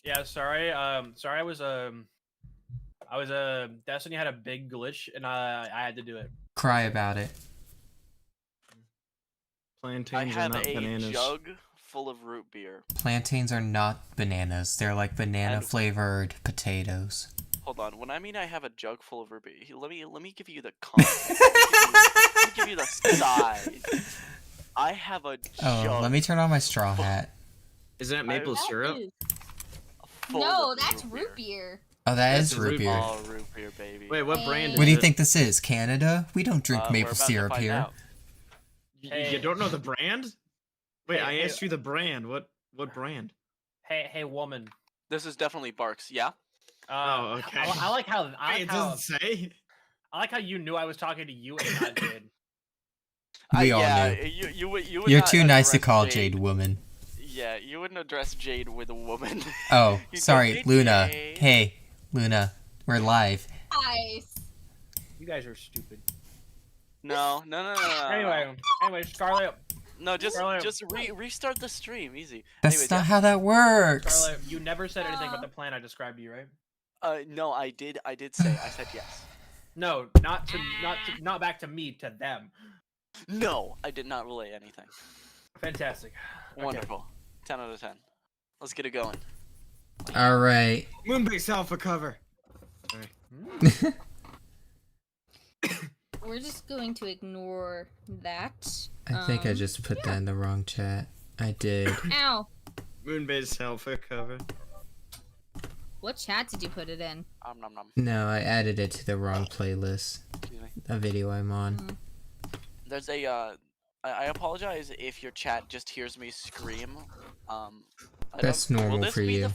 Yeah, sorry. Sorry, I was Destiny had a big glitch, and I had to do it. Cry about it. Plantains I are have not a bananas. jug full of root beer. Plantains are not bananas. They're like banana And- flavored potatoes. Hold on. When I mean I have a jug full of root beer, let me give you the context. let me give you the size. I have a jug. Oh, let me turn on my straw hat. Is that maple syrup? full No, of that's root beer. Oh, That's is root beer. Oh, root beer, baby. Wait, what brand is What do you it? think this is? Canada? We don't drink We're maple about to syrup find here. out. You don't know the brand? Wait, Hey, I hey. asked you the brand. What brand? Hey, woman. This is definitely Barks. Yeah. Oh, okay. I like how Wait, it doesn't say. I like how you knew I was talking to you and not Jade. We all yeah, knew. You would You're not too nice to address call Jade woman. Yeah, you wouldn't address Jade with a woman. Oh, You'd go, sorry, "Hey, Luna. Jade." Hey, Luna. We're live. Nice. You guys are stupid. No. Anyway, Scarlet. No, just Scarlet. restart the stream, easy. That's Anyways, not how that works. Scarlet, you never said anything about the plan I described to you, right? No, I did say. I said yes. No, not back to me, to them. No, I did not relay anything. Fantastic. Okay. Wonderful. 10 out of 10. Let's get it going. All right. Moonbase Alpha cover. We're just going to ignore that. I think I just put that in the wrong chat. I did. Ow. Moonbase Alpha cover. What chat did you put it in? Nom nom. No, I added it to the wrong playlist. Excuse me. A video I'm on. There's a I apologize if your chat just hears me scream. That's normal for you.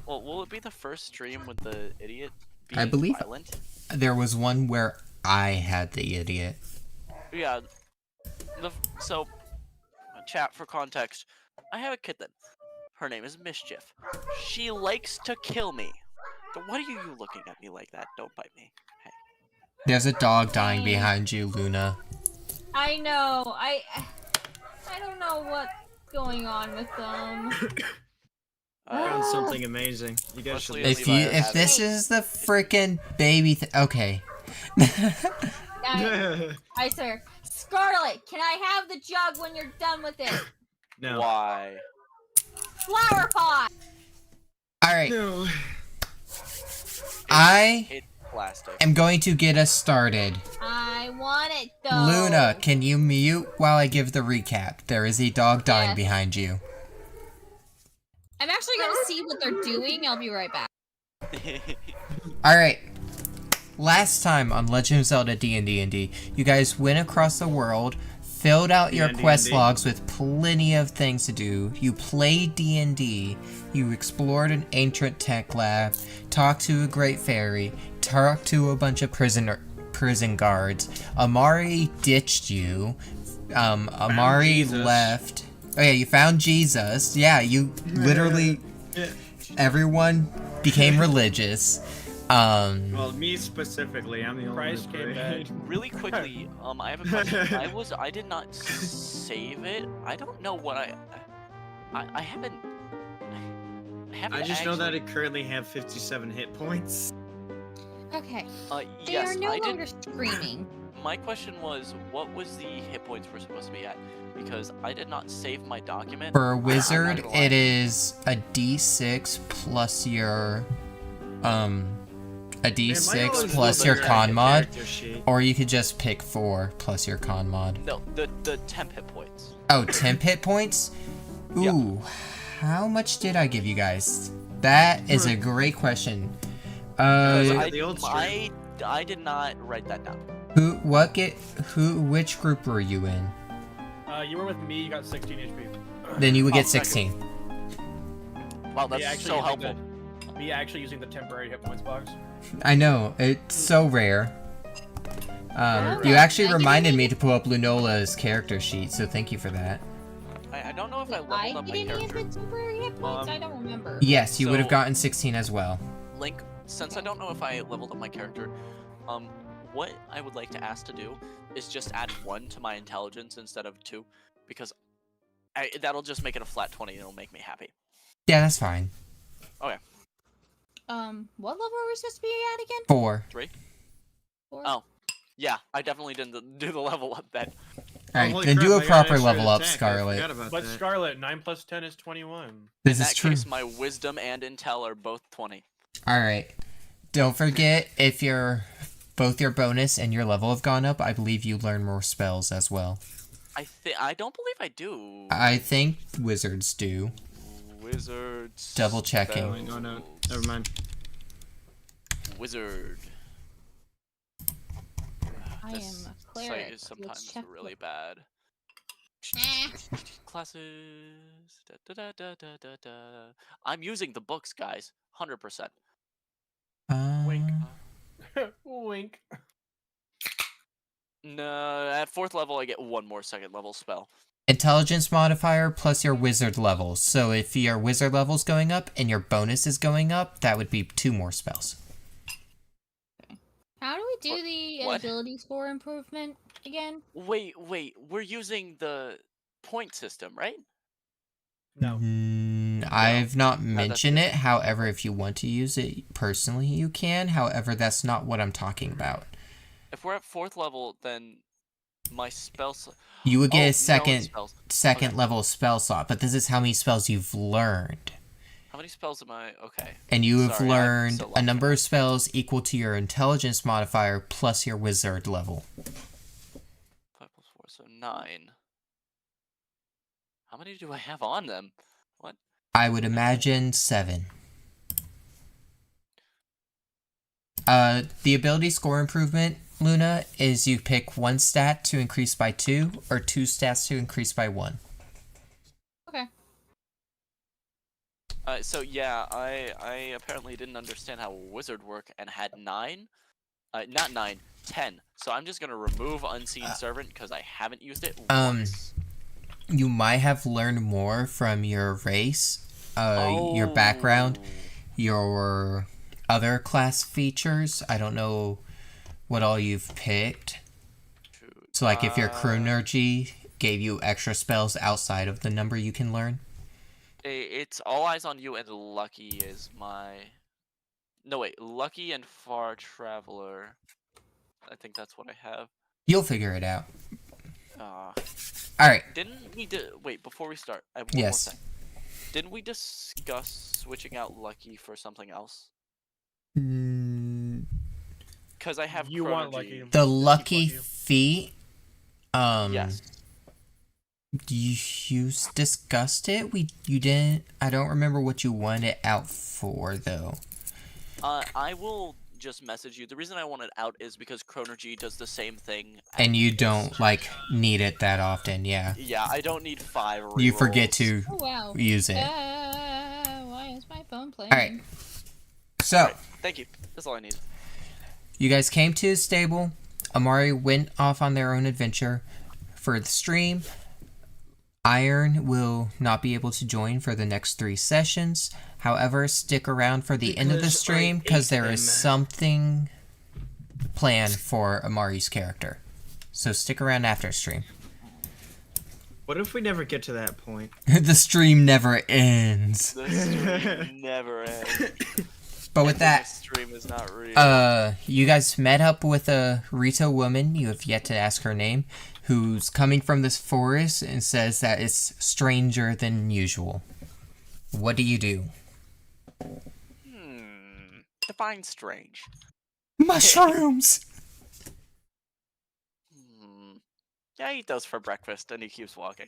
Well, will it be the first stream with the idiot being I believe violent? there was one where I had the idiot. Yeah. So, chat for context. I have a kitten. Her name is Mischief. She likes to kill me. What are you looking at me like that? Don't bite me. Hey. There's a dog dying behind you, Luna. I know. I don't know what's going on with them. I found something amazing. You guys should. Leslie and Levi are If this is the freaking baby okay. I sir. Scarlet, can I have the jug when you're done with it? No. Why? Flower pot. Alright. No. It's plastic. am going to get us started. I want it though. Luna, can you mute while I give the recap? There is a dog dying behind you. I'm actually gonna see what they're doing. I'll be right back. Alright. Last time on Legend of Zelda D&D, you guys went across the world, filled out your quest logs with plenty of things to do. You played D&D, you explored an ancient tech lab, talked to a great fairy, talked to a bunch of prison guards. Amari ditched you. Amari left. Oh yeah, you found Jesus. Yeah, you literally... Everyone became religious. Well, me specifically, I'm the only Christ came back. Really quickly, I have a question. I did not save it. I don't know what I haven't. I just know that it currently have 57 hit points. Okay. They Yes, are no I longer did. screaming. My question was, what was the hit points we're supposed to be at? Because I did not save my document. For a I'm not wizard, gonna lie. it is a d6 plus your, a d6 plus your con mod, or you could just pick 4 plus your con mod. No, the temp hit points. Oh, temp hit points? Ooh, how much did I give you guys? That is a great question. I did not write that down. Which group were you in? You were with me. You got 16 HP. Then you would get second. 16. Wow, that's so helpful. Me actually using the temporary hit points box. I know, it's so rare. You actually reminded me to pull up Lunola's character sheet, so thank you for that. I don't know if I Did leveled I up get my any of character. the temporary hit points? I don't remember. Yes, you would have So- gotten 16 as well. Link, since I don't know if I leveled up my character, what I would like to ask to do is just add 1 to my intelligence instead of 2, because that'll just make it a flat 20 and it'll make me happy. Yeah, that's fine. Okay. What level are we supposed to be at again? 4. 3. 4? Oh. Yeah, I definitely didn't do the level up then. Alright, holy then crap, do a I got proper extra level up, attack. I Scarlet. forgot about But that. Scarlet, 9 plus 10 is 21. This In is that true. case, my wisdom and intel are both 20. Alright. Don't forget, if both your bonus and your level have gone up, I believe you learn more spells as well. I don't believe I do. I think wizards do. Wizards. Double checking. Oh, no, never mind. Wizard. I This am a cleric. site is sometimes check really bad. Eh. Classes. Da, da, da, da, da, da. I'm using the books, guys. 100%. Wink. Wink. No, at 4th level, I get 1 more 2nd level spell. Intelligence modifier plus your wizard level. So if your wizard level's going up and your bonus is going up, that would be 2 more spells. How do we do the What? ability score improvement again? Wait, we're using the point system, right? No. I've not that's mentioned different. it. However, if you want to use it personally, you can. However, that's not what I'm talking about. If we're at 4th level, then my spell You would get no a second spells. second Okay. level spell slot, but this is how many spells you've learned. How many spells am I? Okay. And you have Sorry, I'm learned so a lost. number of spells equal to your intelligence modifier plus your wizard level. 5 plus 4, so 9. How many do I have on them? What? I would imagine 7. The ability score improvement, Luna, is you pick 1 stat to increase by 2 or 2 stats to increase by 1. Okay. So yeah, I apparently didn't understand how wizard work and had 9. Not 9, 10. So I'm just gonna remove Unseen Servant because I haven't used it once. You might have learned more from your race, your background, your other class features. I don't know what all you've picked. Shoot. So like if your chronergy gave you extra spells outside of the number you can learn. It's All Eyes on You and Lucky is my... No wait, Lucky and Far Traveler. I think that's what I have. You'll figure it out. Uh, Alright. Didn't we wait, before we start, I have one Yes. more thing. Didn't we discuss switching out Lucky for something else? Because I have You want Chronergy. Lucky. The Just keep lucky Lucky. feat. Yes. You discussed it? You didn't. I don't remember what you wanted it out for though. I will just message you. The reason I want it out is because Chronergy does the same thing. And you as- don't like need it that often, yeah. Yeah, I don't need 5 You forget rerolls. to Oh wow. use it. Why is my phone playing? Alright. So, Alright, thank you. That's all I need. you guys came to his stable. Amari went off on their own adventure. For the stream, Iron will not be able to join for the next 3 sessions. However, stick around for the end of the Because stream I because ate there is them. something planned for Amari's character. So stick around after stream. What if we never get to that point? The stream never ends. The stream never ends. But with that, The stream is not real. you guys met up with a Rito woman, you have yet to ask her name, who's coming from this forest and says that it's stranger than usual. What do you do? Define strange. Mushrooms! Yeah, he eat those for breakfast, and he keeps walking.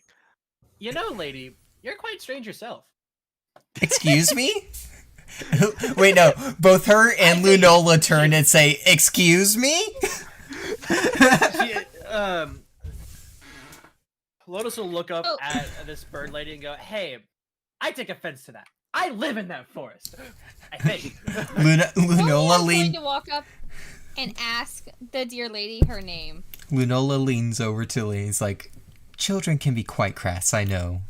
You know, lady, you're quite strange yourself. Excuse me? Wait, no. Both her and Lunola turn and say, "Excuse me?" Lotus will look up Oh. at this bird lady and go, "Hey, I take offense to that. I live in that forest. I think." Lunola I'm going leans. to walk up and ask the dear lady her name. Lunola leans over to Lee. He's like, "Children can be quite crass, I know."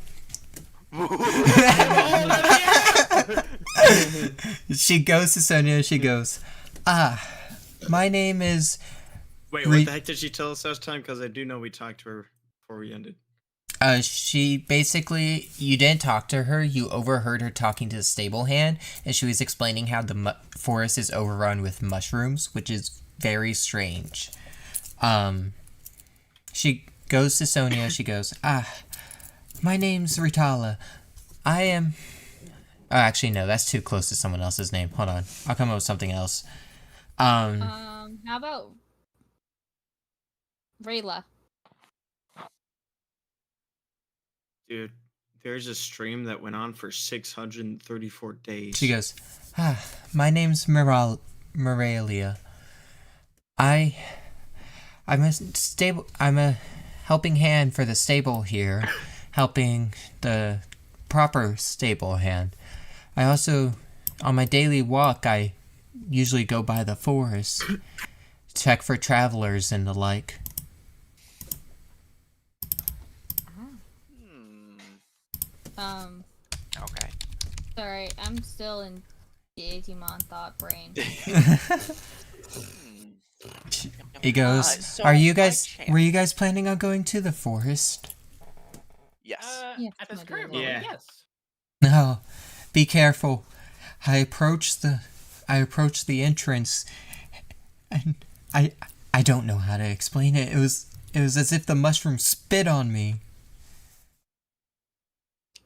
She goes to Sonia and she goes, my name is... Wait, what the heck did she tell us last time? Because I do know we talked to her before we ended. She basically, you didn't talk to her, you overheard her talking to the stable hand, and she was explaining how the forest is overrun with mushrooms, which is very strange. She goes to Sonia, she goes, my name's Ritala. I am... Oh, actually, no, that's too close to someone else's name. Hold on, I'll come up with something else. How about Rayla? Dude, there's a stream that went on for 634 days. She goes, my name's Moralia. I'm a helping hand for the stable here, helping the proper stable hand. I also, on my daily walk, I usually go by the forest, check for travelers and the like. Okay. Sorry, I'm still in the Digimon thought brain. He goes, So were you guys planning on going to the forest? Yes. Yes, At this my current dear. moment, Yeah. yes. No, be careful. I approached the entrance, and I don't know how to explain it. It was as if the mushroom spit on me.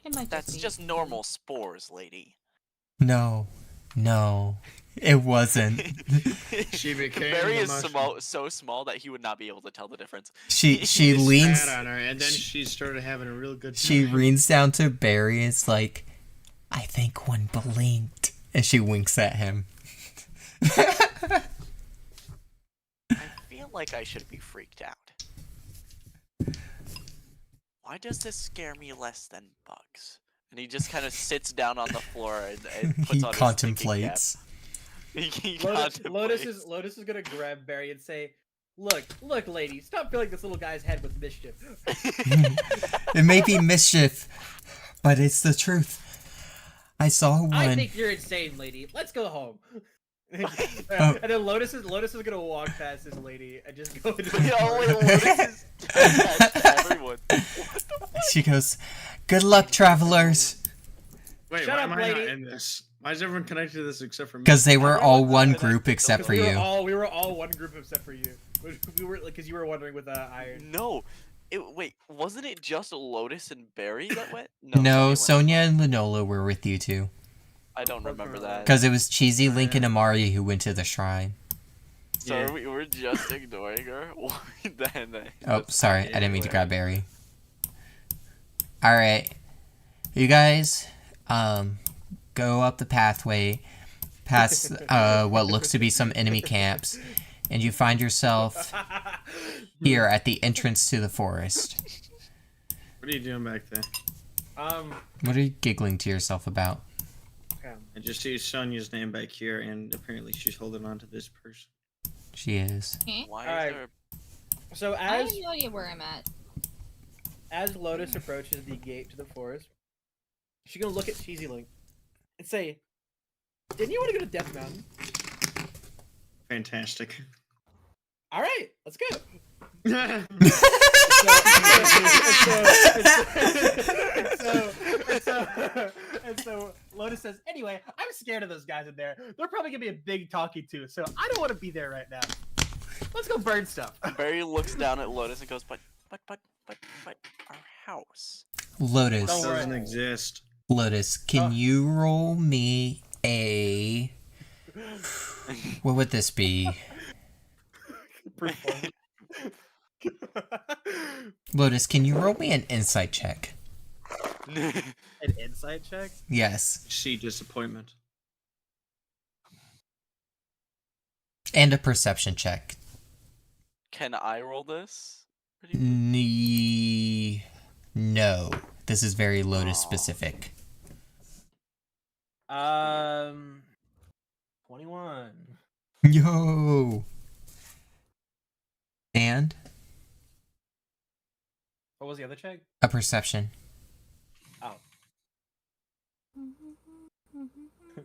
It might That's be just normal spores, lady. No, it wasn't. She became Barry the is mushroom. so small that he would not be able to tell the difference. She He leans. spat on her, and then she started having a real good time. She leans down to Barry. It's like, I think one blinked, and she winks at him. I feel like I should be freaked out. Why does this scare me less than bugs? And he just kind of sits down on the floor and puts He on contemplates. his thinking cap. Lotus is gonna grab Barry and say, Look, lady, stop filling this little guy's head with mischief. It may be mischief, but it's the truth. I saw one. I think you're insane, lady. Let's go home. Oh. And then Lotus is gonna walk past this lady and just go into Lotus is everyone. She goes, good luck, travelers. Wait, Shut why up, am I not lady. in this? Why is everyone connected to this except for me? Because they were all one Everyone's group except for we you. We were all one group except for you. We were because you were wondering with Iron. No. Wait, wasn't it just Lotus and Barry that went? No, Sonia Sonia and Linola were with you too. I don't remember that. Because it was Cheesy, Link, and Amari who went to the shrine. So Yeah. we were just ignoring her? Oh, sorry, I didn't mean to grab Barry. Alright. You guys, go up the pathway, past what looks to be some enemy camps, and you find yourself here at the entrance to the forest. What are you doing back there? What are you giggling to yourself about? I just see Sonia's name back here, and apparently she's holding on to this person. She is. Why Alright. is there... So I have no idea where I'm at. as Lotus approaches the gate to the forest, she's gonna look at Cheesy Link and say, "Didn't you want to go to Death Mountain?" Fantastic. All right, let's go. And so Lotus says, anyway, I'm scared of those guys in there. They're probably gonna be a big talkie too, so I don't want to be there right now. Let's go burn stuff. Barry looks down at Lotus and goes, but our house. Lotus. Don't worry. Doesn't exist. Lotus, can you roll me a... What would this be? Lotus, can you roll me an insight check? An insight check? Yes. See disappointment. And a perception check. Can I roll this? No. This is very Lotus specific. 21. Yo! And? What was the other check? A perception. Oh.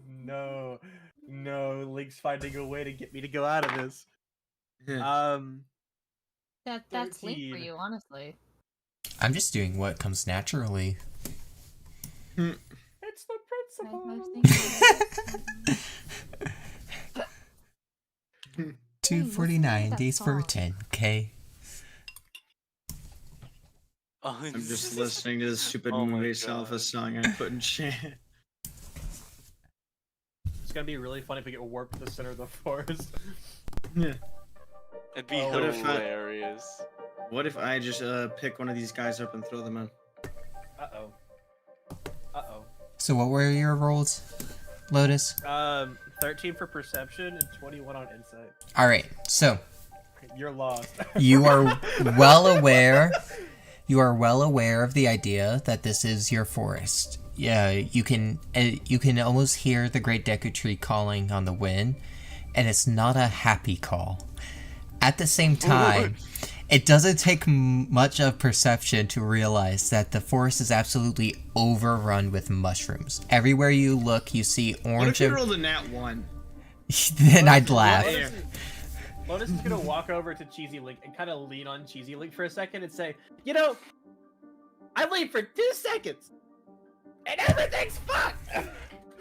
No. Link's finding a way to get me to go out of this. That's Link for 13. you, honestly. I'm just doing what comes naturally. It's the principle. 249 days for 10K. Oh, I'm just listening to the stupid Oh my movie God. Selfa song I put in chat. It's gonna be really funny if we get warped to the center of the forest. Yeah. It'd be Oh, what if I- hilarious. What if I just pick one of these guys up and throw them in? Uh-oh. Uh-oh. So what were your rolls, Lotus? 13 for perception and 21 on insight. Alright, so You're lost. you are well aware of the idea that this is your forest. Yeah, you can almost hear the great Deku Tree calling on the wind, and it's not a happy call. At the same time, it doesn't take much of perception to realize that the forest is absolutely overrun with mushrooms. Everywhere you look, you see What if orange. you rolled a nat 1? Then I'd laugh. Lotus is gonna walk over to Cheesy Link and kind of lean on Cheesy Link for a second and say, you know, I leave for 2 seconds, and everything's fucked.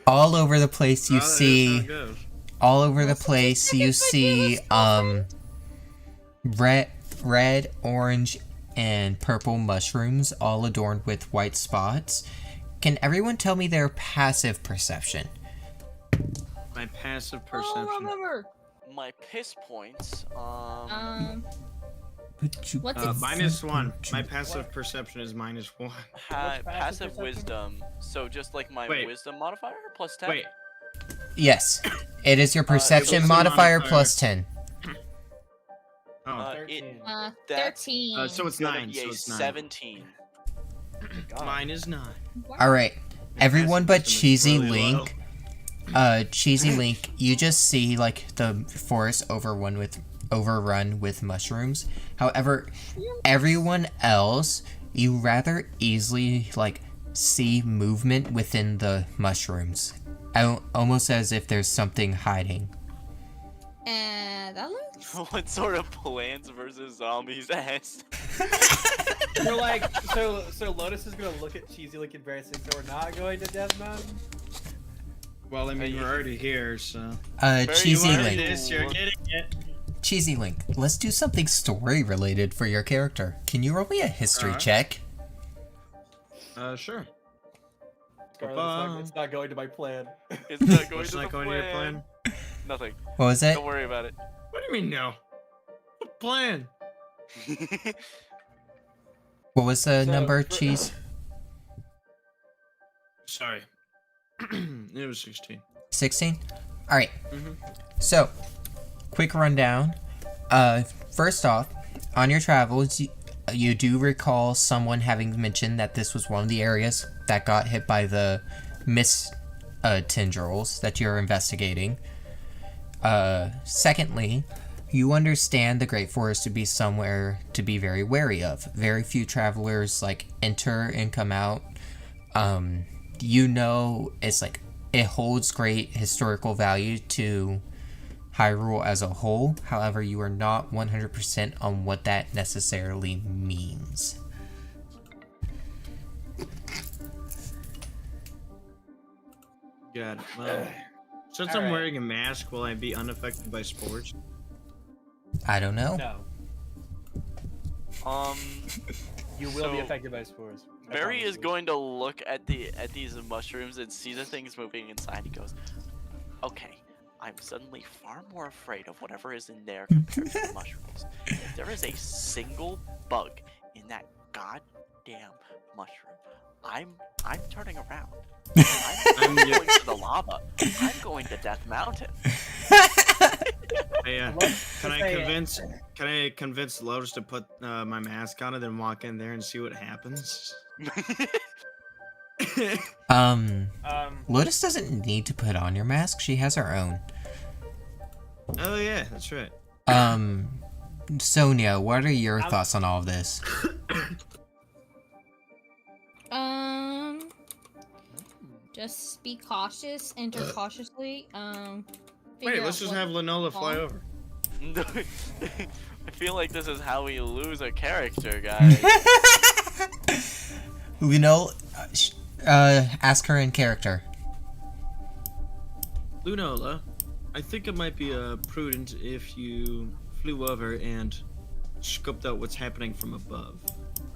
All over the place you Oh, that is how see. it goes. All over the place you see red, orange, and purple mushrooms, all adorned with white spots. Can everyone tell me their passive perception? My passive Oh, perception. remember. My piss points. What's it? -1. My passive perception is -1. What's Passive passive perception? wisdom. So just like my Wait. wisdom modifier plus 10. Wait, Yes, it is your perception wisdom modifier modifier. plus 10. oh, 13. That's- 13. so it's gonna 9. be So a it's 9. 17. God. Mine is 9. Alright, everyone but passive Cheesy perception is really Link, Cheesy Link, you just see like the forest overrun with mushrooms. However, everyone else, you rather easily like see movement within the mushrooms, almost as if there's something hiding. And that looks. What sort of Plants vs Zombies ass? We're like, so Lotus is gonna look at Cheesy Link embarrassing, so we're not going to Death Mountain? Well, I mean, we're already here, so. Cheesy you are. Link, This, you're getting it. Cheesy Link, let's do something story related for your character. Can you roll me a history Alright. check? Sure. Scarlet, it's not going to my plan. It's not going What's to not the going to your plan? Nothing. What was it? Don't worry about it. What do you mean, no? What plan? What was the So, number, for- Cheese? Sorry. It was 16. 16? Alright. Mhm. So, quick rundown. First off, on your travels, you do recall someone having mentioned that this was one of the areas that got hit by the mist tendrils that you're investigating. Secondly, you understand the Great Forest to be somewhere to be very wary of. Very few travelers like enter and come out. You know, it's like it holds great historical value to Hyrule as a whole. However, you are not 100% on what that necessarily means. Got it. Well, since I'm Alright. wearing a mask, will I be unaffected by spores? I don't know. No, you will be So, affected by spores. I Barry promise is you. going to look at these mushrooms and see the things moving inside. He goes, "Okay, I'm suddenly far more afraid of whatever is in there compared to the mushrooms. If there is a single bug in that goddamn mushroom, I'm turning around. I'm going to the lava. I'm going to Death Mountain." Hey, Let's can I say- convince Lotus to put my mask on it and walk in there and see what happens? Lotus doesn't need to put on your mask. She has her own. Oh yeah, that's right. Sonia, what are your thoughts on all of this? Just be cautious, enter cautiously. Wait, figure let's out just what- have Linola fly over. I feel like this is how we lose a character, guys. Luno, ask her in character. Lunola, I think it might be prudent if you flew over and scoped out what's happening from above.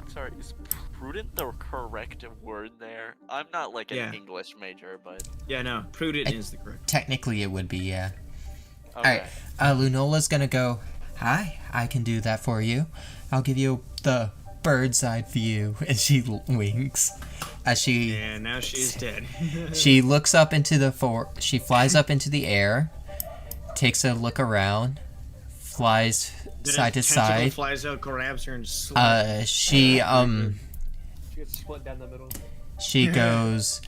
I'm sorry, is prudent the correct word there? I'm not like an Yeah. English major, but Yeah, no, prudent is the correct. Technically, it would be, yeah. okay. Alright, Lunola's gonna go, hi, I can do that for you. I'll give you the bird's eye view. And she winks. As she... Yeah, now she's dead. She looks up into the she flies up into the air, takes a look around, flies side to side. Flies out, grabs her, and She She gets split down the middle. she goes,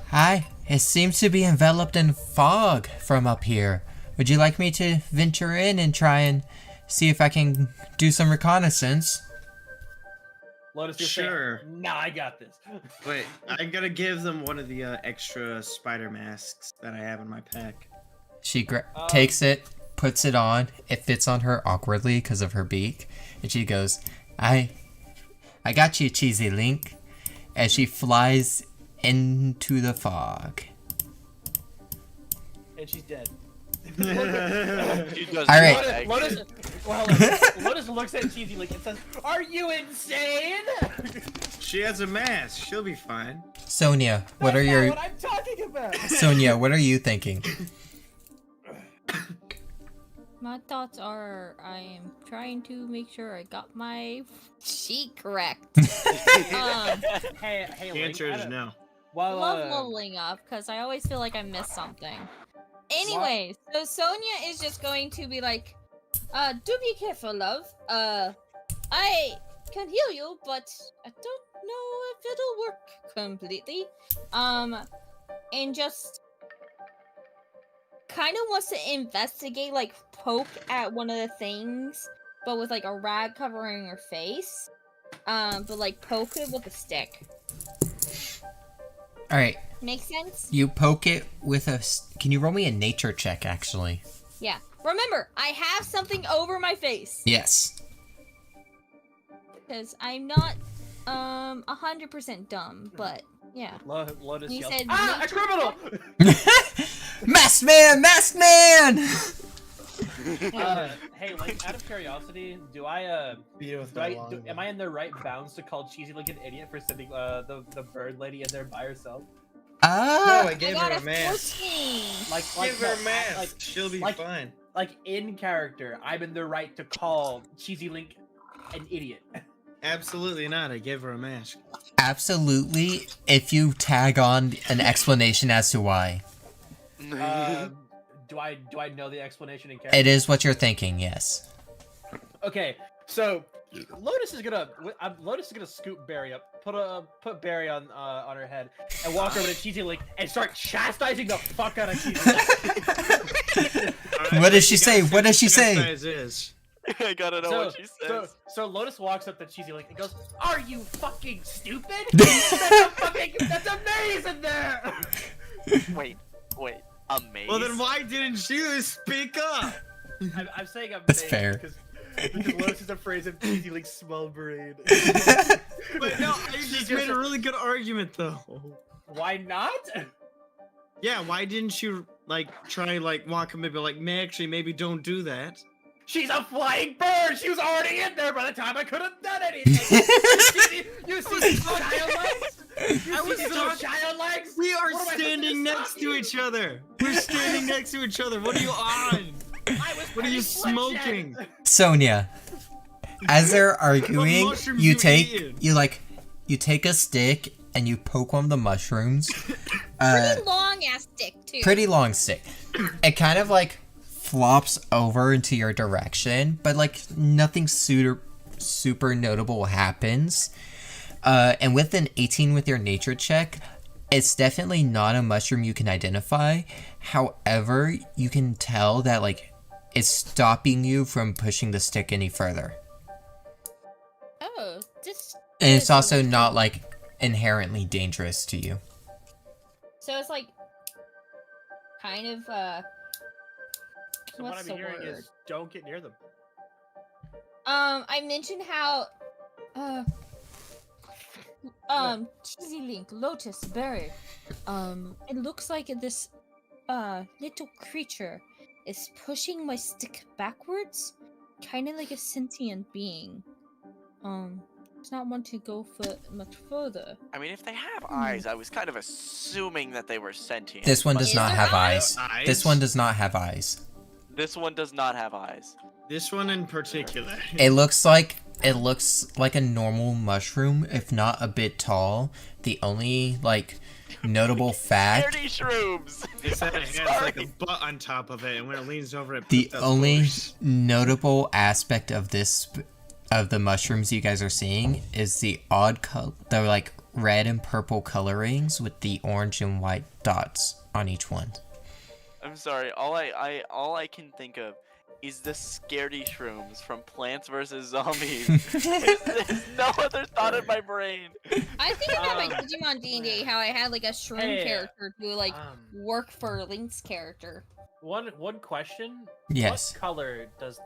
hi, it seems to be enveloped in fog from up here. Would you like me to venture in and try and see if I can do some reconnaissance? Lotus, you're Sure. saying, nah, I got this. Wait, I gotta give them one of the extra spider masks that I have in my pack. She takes it, puts it on. It fits on her awkwardly because of her beak. And she goes, I got you, Cheesy Link. As she flies into the fog. And she's dead. She does All right. not actually- Lotus looks at Cheesy Link and says, "Are you insane?" She has a mask. She'll be fine. Sonia, what are That's your... not what I'm talking about? Sonia, what are you thinking? My thoughts are I am trying to make sure I got my sheet correct. Hey, The Link, answer I is don't- no. While, Love leveling up because I always feel like I missed something. Anyway, so Sonia is just going to be like, do be careful, love. I can heal you, but I don't know if it'll work completely. And just kind of wants to investigate, like poke at one of the things, but with like a rag covering her face. But like poke it with a stick. Alright, Make sense? you poke it with a... Can you roll me a nature check, actually? Yeah. Remember, I have something over my face. Yes. Because I'm not 100% dumb, but yeah. Lotus You yells, said "Ah, a nature criminal!" Masked man! Masked man! Hey, Link, out of curiosity, am I in the right bounds to call Cheesy Link an idiot for sending the bird lady in there by herself? No, Ah! I I gave got her a a mask. 14. Give her a mask. Like, She'll be like- fine. like in character, I'm in the right to call Cheesy Link an idiot. Absolutely not. I gave her a mask. Absolutely, if you tag on an explanation as to why. Do I know the explanation in character? It is what you're thinking, yes. Okay, so Lotus is gonna scoop Barry up, put Barry on her head, and walk over to Cheesy Link and start chastising the fuck out of Cheesy Link. What does she say? What does she say? I gotta know what she says. So Lotus walks up to Cheesy Link and goes, "Are you fucking stupid? That's amazing there." Wait, amazing. Well, then why didn't you speak up? I'm saying amazing That's fair. because Lotus is afraid of Cheesy Link's small brain. But no, I just made a really good argument though. Why not? Yeah, why didn't you try walk him and be like, maybe don't do that? She's a flying bird! She was already in there by the time I could have done anything! You see these child legs? I was little talking- child legs? We are What am I supposed standing to next stop to you? each other. We're standing next to each other. What are you on? I was What are you petting bloodshed. smoking? Sonia, as they're arguing, mushrooms you you take eating? you take a stick and you poke one of the mushrooms. Pretty long ass stick, too. Pretty long stick. It kind of flops over into your direction, but nothing super notable happens. And with an 18 with your nature check, it's definitely not a mushroom you can identify. However, you can tell that it's stopping you from pushing the stick any further. Oh, this. And it's also not inherently dangerous to you. So it's kind of So what what's I'm the hearing word? is, don't get near them. I mentioned how Cheesy Link, Lotus, Berry. It looks like this little creature is pushing my stick backwards, kind of like a sentient being. Does not want to go for much further. I mean, if they have eyes, I was kind of assuming that they were sentient. This one does Is not there have eyes? eyes. This one does not have eyes. This one does not have eyes. This one in particular. It looks like a normal mushroom, if not a bit tall. The only like notable fact. Scaredy shrooms. It's that it has Sorry. like a butt on top of it, and when it leans over, it The puts out only spores. notable aspect of the mushrooms you guys are seeing is the odd the like red and purple colorings with the orange and white dots on each one. I'm sorry. All I can think of is the scaredy shrooms from Plants vs Zombies. There's no other thought in my brain. I think about my Digimon D&D, how I had like a shroom Hey, character to like work for Link's character. One question. Yes. What color does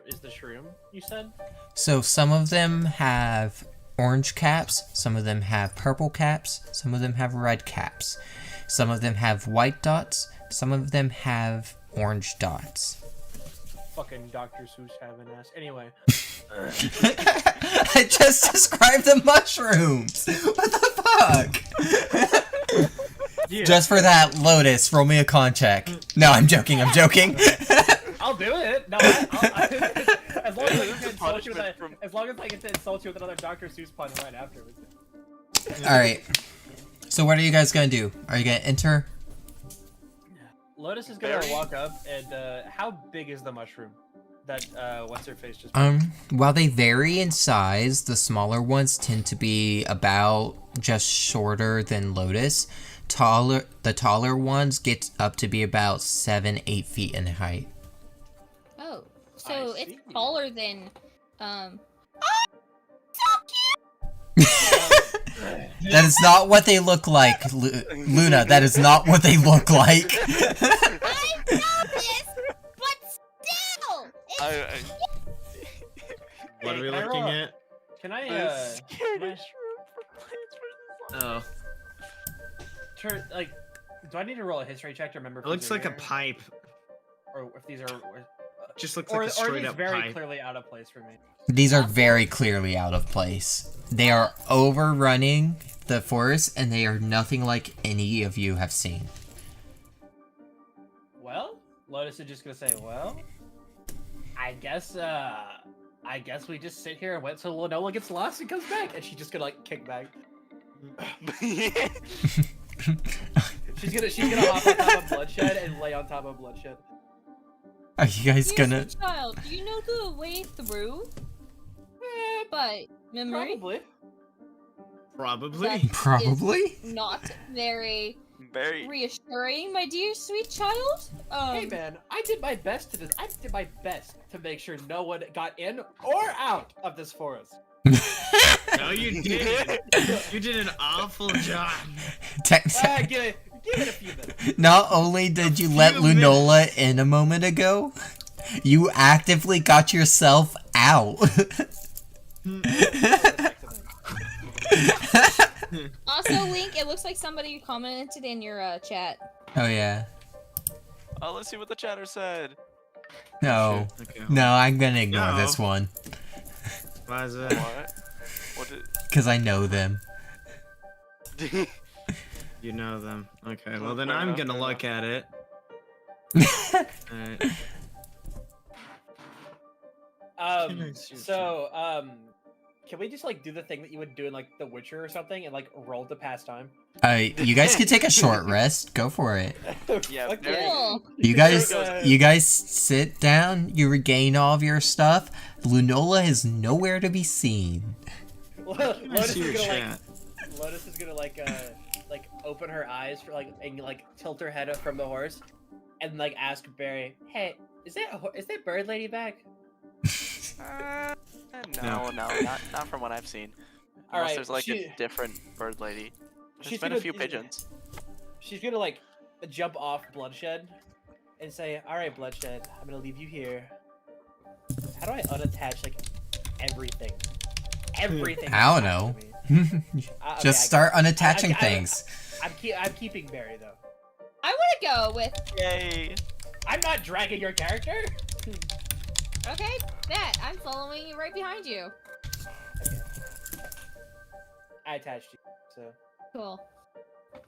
is the shroom? You said. So some of them have orange caps, some of them have purple caps, some of them have red caps, some of them have white dots, some of them have orange dots. Fucking Dr. Seuss have an ass. Anyway. I just described the mushrooms. What the fuck? Dude, Just for that, Lotus, roll me a con check. No, I'm joking. I'm joking. I'll do it. No, as long as I get to insult you with as long as I get to insult you with another Dr. Seuss pun right afterwards. All right. So what are you guys gonna do? Are you gonna enter? Lotus is gonna walk up and how big is the mushroom that what's her face just While they vary in size, the smaller ones tend to be about just shorter than Lotus. The taller ones get up to be about 7-8 feet in height. Oh, so I it's see. taller than That is not what they look like, Luna. That is not what they look like. I know this, but still, it's What are we Can I looking roll? at? Can I Scaredy shroom from Plants vs Zombies. Oh, like do I need to roll a history check to remember if it looks these are like a here? pipe. Or if these are Just looks or like a are straight these up very pipe. clearly out of place for me. These are very clearly out of place. They are overrunning the forest, and they are nothing like any of you have seen. Well, Lotus is just gonna say, well, I guess we just sit here and wait till Linola gets lost and comes back, and she's just gonna like kick back. She's gonna hop on top of Bloodshed and lay on top of Bloodshed. Are you guys Dear gonna? sweet child, do you know the way through? By memory, Probably. That- Probably. not very Very. reassuring, my dear sweet child. Hey man, I did my best to make sure no one got in or out of this forest. No, you did. You did an awful job. Give it a few minutes. Not only did you let few Lunola in a moment ago, you actively got yourself out. Also, Link, it looks like somebody commented in your chat. Oh yeah. Oh, let's see what the chatter said. No. Okay. No, I'm gonna ignore No. this one. Why is that? What? What did? Because I know them. You know them. Okay, well Oh, then fair I'm enough, gonna fair look at it. Alright. Can we just like do the thing that you would do in like The Witcher or something and like roll to pass time? You guys can take a short rest. Go for it. Yeah, Fuck very- yeah. Cool. You guys sit down. You regain all of your stuff. Lunola is nowhere to be seen. Lotus see your is gonna chat. Lotus is gonna like open her eyes for like and like tilt her head up from the horse, and like ask Barry, "Hey, is that bird lady back?" No, not from what I've seen. Unless Alright, there's like a different bird lady. There's she's been a gonna- few pigeons. She's gonna like jump off Bloodshed and say, "All right, Bloodshed, I'm gonna leave you here. How do I unattach like everything? Everything." I don't know. Just start unattaching things. I'm keeping Barry though. I want to go with. Yay! I'm not dragging your character. Okay, that I'm following you right behind you. Okay. I attached you, so Cool.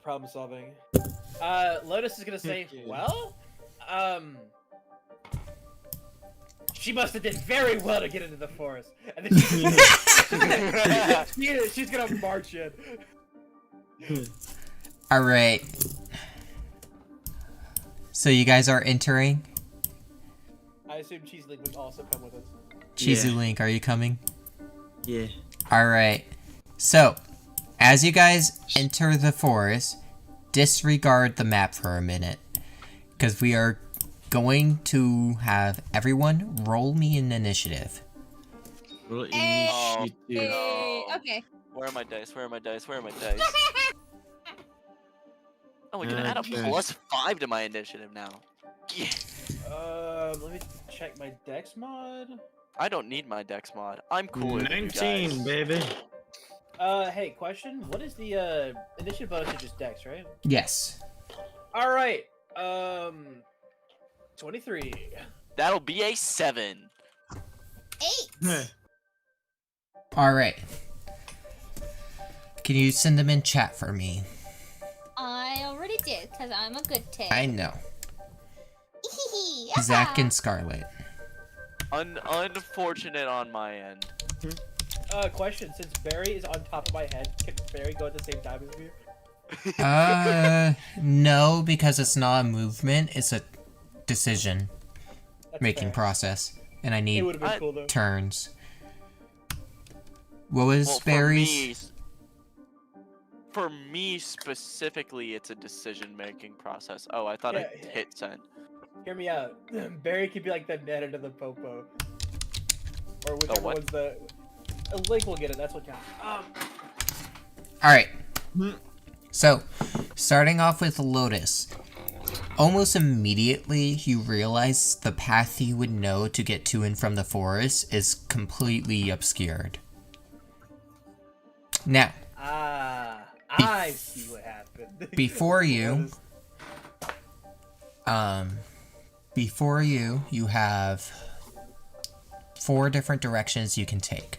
problem solving. Lotus is gonna say, well, she must have did very well to get into the forest, and then she's gonna march in. All right. So you guys are entering. I assume Cheesy Link would also come with us. Cheesy Yeah. Link, are you coming? Yeah. All right. So, as you guys enter the forest, disregard the map for a minute, because we are going to have everyone roll me an initiative. Well, Oh, initiative. no. Okay. Where are my dice? Where are my dice? Where are my dice? Oh, we can add a Okay. +5 to my initiative now. Yeah. Let me check my Dex mod. I don't need my dex mod. I'm cooler than you 19, guys. baby. Hey, question. What is the initiative bonus to just Dex, right? Yes. All right. 23. That'll be a 7. 8. All right. Can you send them in chat for me? I already did, because I'm a good tit. I know. Zach and Scarlet. Unfortunate on my end. Question. Since Barry is on top of my head, can Barry go at the same time as me? No, because it's not a movement, it's a decision That's making fair. process. And I It need would have been I- cool though. turns. What was Well, Barry's? for me specifically, it's a decision-making process. Oh, I thought I Yeah. hit send. Hear me out. Barry could be like the Ned into the Popo. Or whichever what? one's the... Link will get it, that's what counts. Alright. So, starting off with Lotus. Almost immediately, you realize the path you would know to get to and from the forest is completely obscured. Now, I see what happened. before you, you have 4 different directions you can take.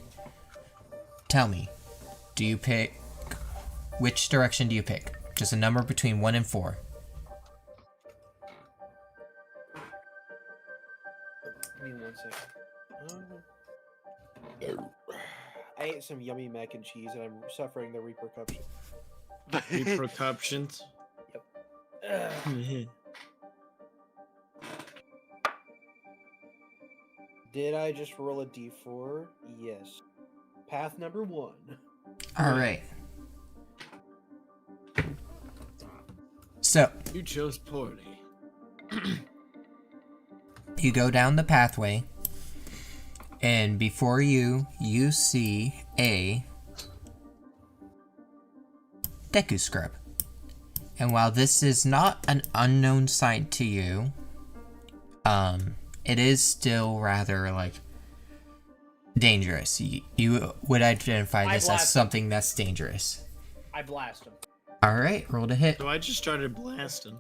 Tell me, do you pick, which direction do you pick? Just a number between 1 and 4. Give me 1 second. I ate some yummy mac and cheese and I'm suffering the repercussions. Repercussions. Did I just roll a d4? Yes. Path number 1. Alright. So, You chose poorly. you go down the pathway, and before you, you see a Deku Scrub. And while this is not an unknown sight to you, it is still rather, like, dangerous. You would identify this as something that's dangerous. I blast him. Alright, roll to hit. So I just started blasting.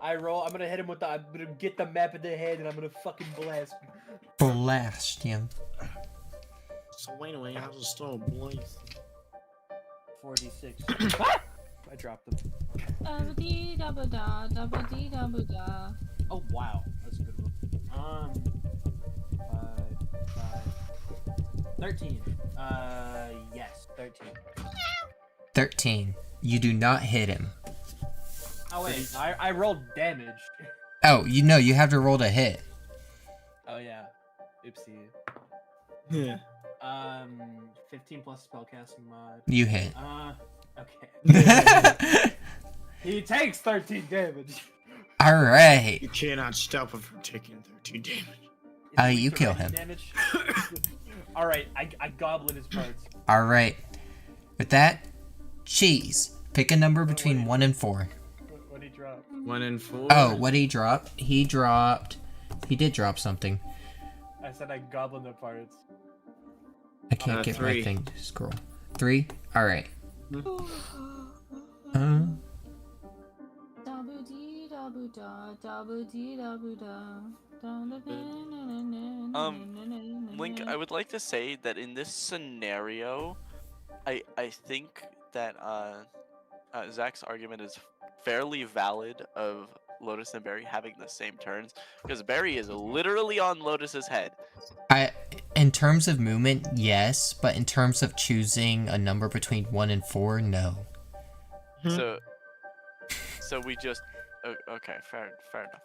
I'm gonna hit him with the, I'm gonna get the map in the head and I'm gonna fucking blast him. Blast him. So anyway, I was still blasting. 46. Ah! I dropped him. Dabba-dee-dabba-da, dabba-dee-dabba-da. Oh wow, that's a good one. 13. Yes, 13. 13. You do not hit him. Oh wait, I rolled damage. Oh, you have to roll to hit. Oh yeah, oopsie. Yeah. 15 plus spellcasting mod. You hit. Okay. He takes 13 damage. Alright. You cannot stop him from taking 13 damage. You kill him. Damage. All right, I goblin his parts. Alright. With that, Cheese. Pick a number between 1 and 4. What did he drop? 1 and 4. Oh, what did he drop? He did drop something. I said I goblin the parts. I can't get my 3. thing to scroll. 3? All right. Link, I would like to say that in this scenario, I think that Zach's argument is fairly valid of Lotus and Barry having the same turns, because Barry is literally on Lotus's head. In terms of movement, yes, but in terms of choosing a number between 1 and 4, no. So we just okay, fair enough.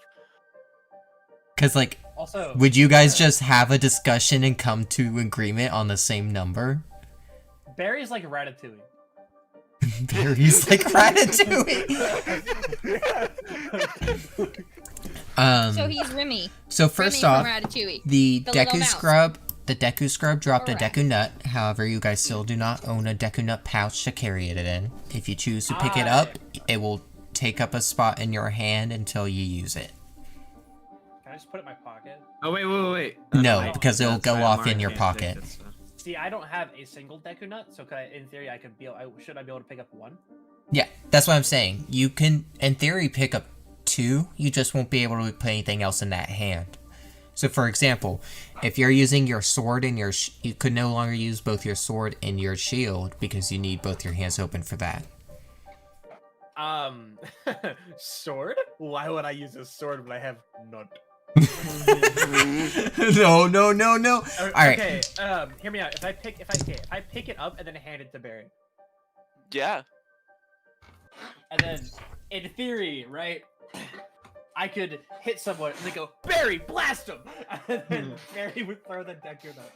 Cause like, Also, would you guys just have a discussion and come to agreement on the same number? Barry's like Ratatouille. Barry's like Ratatouille. So he's Remy. So first Remy off, from Ratatouille. the The little Deku mouse. Scrub, dropped a Alright. Deku Nut. However, you guys still do not own a Deku Nut pouch to carry it in. If you choose to pick it up, it will take up a spot in your hand until you use it. Can I just put it in my pocket? Oh wait. No, because it'll That's go why off Amara in your can't take pocket. it, so. See, I don't have a single Deku Nut, so could I, in theory, should I be able to pick up one? Yeah, that's what I'm saying. You can, in theory, pick up 2. You just won't be able to put anything else in that hand. So, for example, if you're using your sword and you could no longer use both your sword and your shield because you need both your hands open for that. Sword? Why would I use a sword when I have none? No. Alright. Okay, hear me out. If I pick it up and then hand it to Barry, Yeah. and then in theory, right, I could hit someone and they go, Barry, blast him, and then Barry would throw the Deku Nut.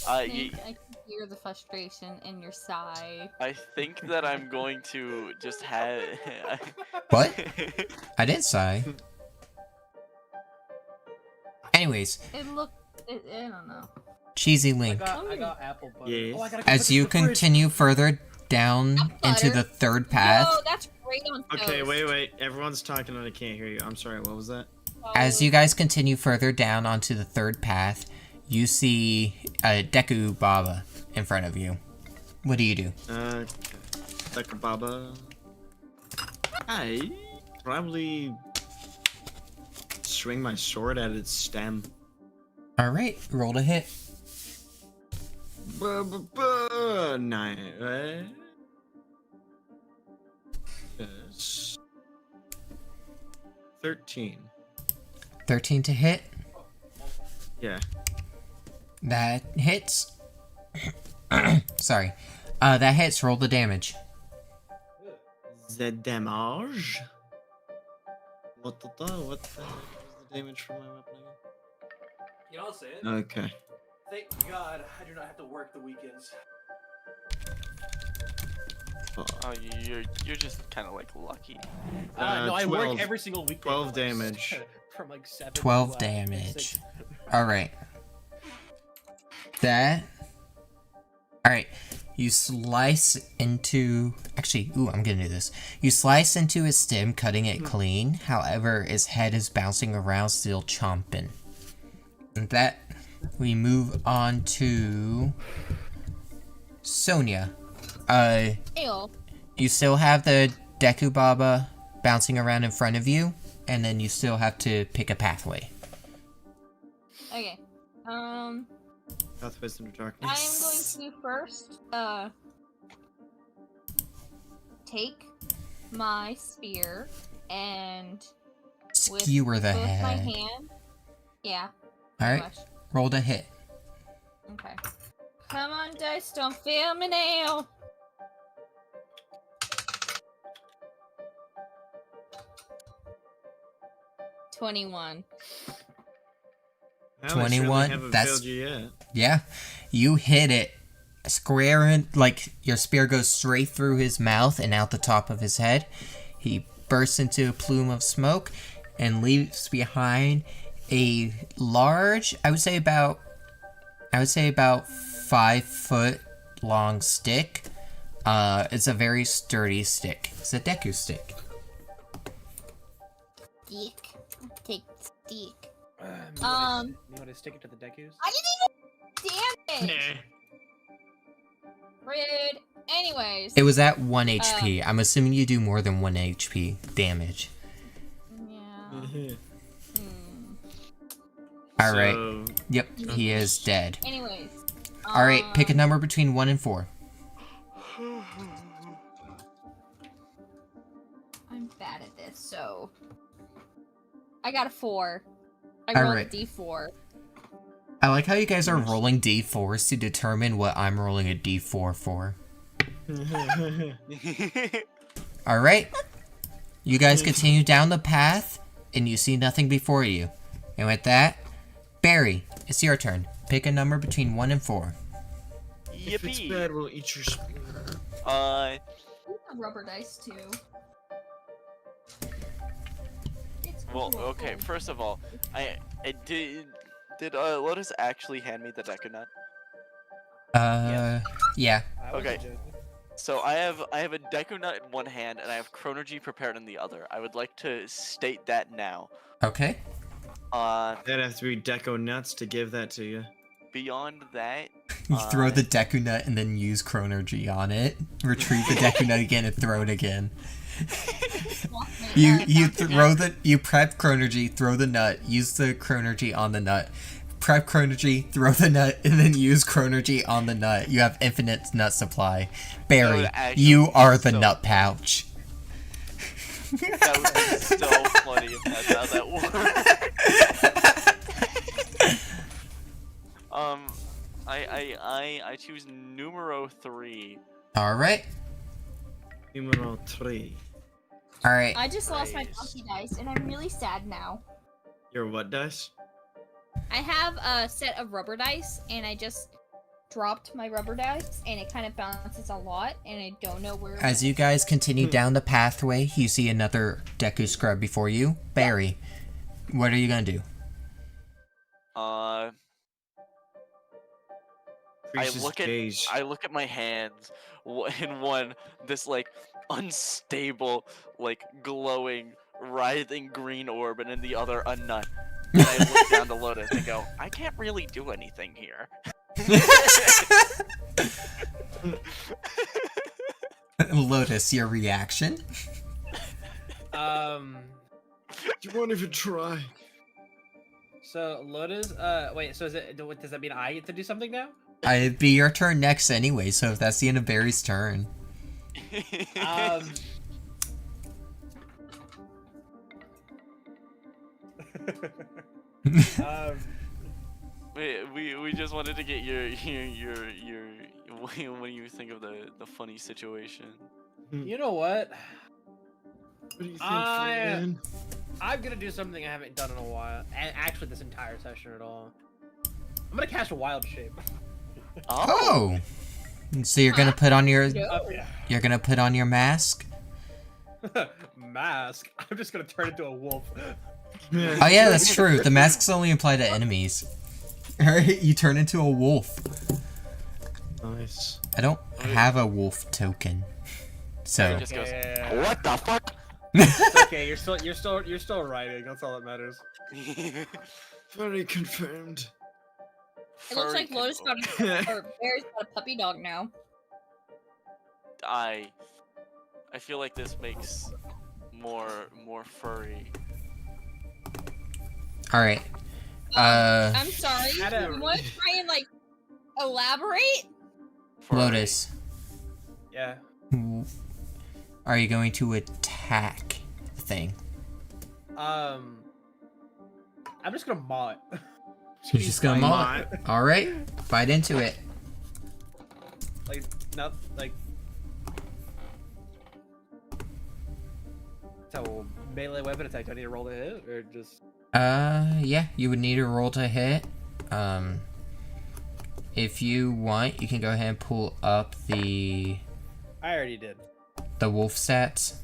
I can hear the frustration in your sigh. I think that I'm going to just have. What? I didn't sigh. Anyways, I don't know. Cheesy I Link. got apple butter. Yes. Oh, I gotta go As put you this in the fridge. continue further down into the third path, No, that's great on Okay, toast. wait. Everyone's talking and I can't hear you. I'm sorry. What was that? as you guys continue further down onto the third path, you see a Deku Baba in front of you. What do you do? Dekababa. I probably swing my sword at its stem. Alright, roll to hit. 9. Yes. 13. 13 to hit. Yeah. That hits. Sorry. That hits. Roll the damage. The damage. What the heck was the damage from my weapon again? You know, I'll say it. Okay. Thank God I do not have to work the weekends. Oh, you're just kind of like lucky. No, I 12 work every single weekend. 12 damage. From like 7 12 to, damage. 6. Alright. That. Alright. You slice into. Actually, I'm gonna do this. You slice into his stem, cutting it clean. However, his head is bouncing around, still chomping. And that. We move on to. Sonia. Ew. You still have the Deku Baba bouncing around in front of you, and then you still have to pick a pathway. Okay. Pathways into I am darkness. going to first, take my spear and with Skewer the both my head. hand. Yeah. pretty Alright, much. roll to hit. Okay. Come on, dice, don't fail me now. $21. Well, I surely 21, haven't that's- failed you yet. Yeah, you hit it square in, like your spear goes straight through his mouth and out the top of his head. He bursts into a plume of smoke and leaves behind a large, I would say about 5 foot long stick. It's a very sturdy stick. It's a Deku stick. Stick. Take stick. You want to stick it to the Dekus? I didn't even. Damn it! Nah. Rude. Anyways. It was at 1 HP. I'm assuming you do more than 1 HP damage. Yeah. All right. So, Yep, he is dead. Anyways. All right, pick a number between 1 and 4. I'm bad at this, so I got a 4. I All rolled right. a D4. I like how you guys are rolling d4s to determine what I'm rolling a d4 for. All right. You guys continue down the path, and you see nothing before you. And with that, Barry, it's your turn. Pick a number between 1 and 4. if it's Yippee. bad, we'll eat your spoon. A rubber dice too. It's Well, cool. okay. First of all, I did Lotus actually hand me the Deku Nut? Yeah. I wasn't Okay. joking. So I have a Deku Nut in one hand and I have Chronergy prepared in the other. I would like to state that now. Okay. That'd have to be Deco nuts to give that to you. Beyond that, You throw the Deku Nut and then use Chronergy on it. Retrieve the Deku Nut again and throw it again. You prep Chronergy, throw the nut, use the Chronergy on the nut. Prep Chronergy, throw the nut, and then use Chronergy on the nut. You have infinite nut supply. Barry, would actually you are be the so- nut pouch. that would be so funny if that's how that worked. I choose numero 3. Alright. Numero 3. Alright. I just lost my Nice. Pocky dice, and I'm really sad now. Your what dice? I have a set of rubber dice, and I just dropped my rubber dice, and it kind of bounces a lot, and I don't know where. As you guys continue down the pathway, you see another Deku Scrub before you. Barry, what are you gonna do? Increases gauge. I look at my hands. In one, this like unstable, like glowing, writhing green orb, and in the other, a nut. And I look down to Lotus and go, I can't really do anything here. Lotus, your reaction? You won't even try. So Lotus, wait. So does that mean I get to do something now? It'd be your turn next anyway, so if that's the end of Barry's turn. Um. we just wanted to get your what do you think of the funny situation? You know what? What do you think, I- Fran? I'm gonna do something I haven't done in a while, and actually this entire session at all. I'm gonna cast a wild shape. Oh! So you're gonna put on your No. you're gonna put on your mask? Mask. I'm just gonna turn into a wolf. Oh yeah, that's true. The masks only apply to enemies. Alright, you turn into a wolf. Nice. I don't have a wolf token. So He just goes, Yeah. what the fuck? It's okay. You're still writing. That's all that matters. Very confirmed. It looks like Furry Lotus got or Bear's got a puppy dog now. I feel like this makes more furry. alright. I'm sorry. Adam. You want to try and like elaborate? Furry. Lotus, Yeah. are you going to attack the thing? I'm just gonna maul it. You're just gonna maul it. Alright, fight into it. Like not like. So melee weapon attack. Do I need to roll to hit or just? Yeah, you would need a roll to hit. If you want, you can go ahead and pull up the I already did. wolf stats.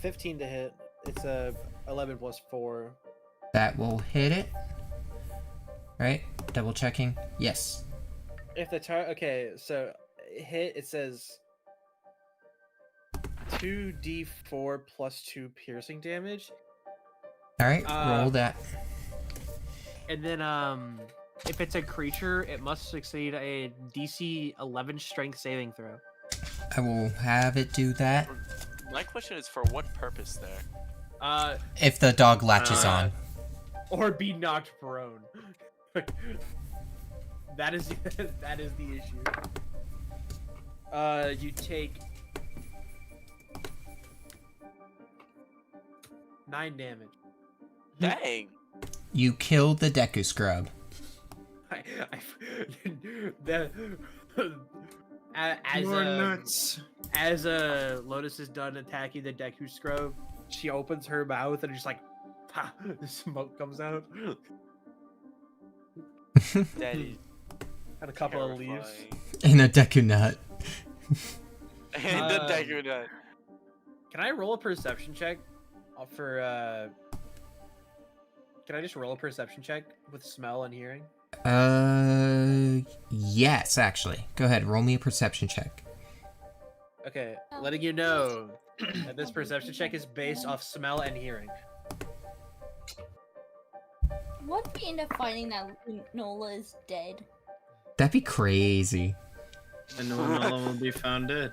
15 to hit. It's a 11 plus 4. That will hit it. Right? Double checking. Yes. If the okay, so hit. It says 2d4 plus 2 piercing damage, Alright, roll that. and then if it's a creature, it must succeed a DC 11 strength saving throw. I will have it do that. My question is for what purpose there? If the dog latches on. Or be knocked prone. that is the issue. You take 9 damage. Dang. You kill the Deku Scrub. As Lotus is done attacking the Deku Scrub, she opens her mouth and just like, pa, the smoke comes out. That is And a couple of leaves. In a Deku Nut. And the Deku Nut. Can I roll a perception check for Can I just roll a perception check with smell and hearing? Yes, actually. Go ahead, roll me a perception check. Okay, letting you know that this perception check is based off smell and hearing. What if we end up finding that Nola is dead? That'd be crazy. And Nola will be found dead.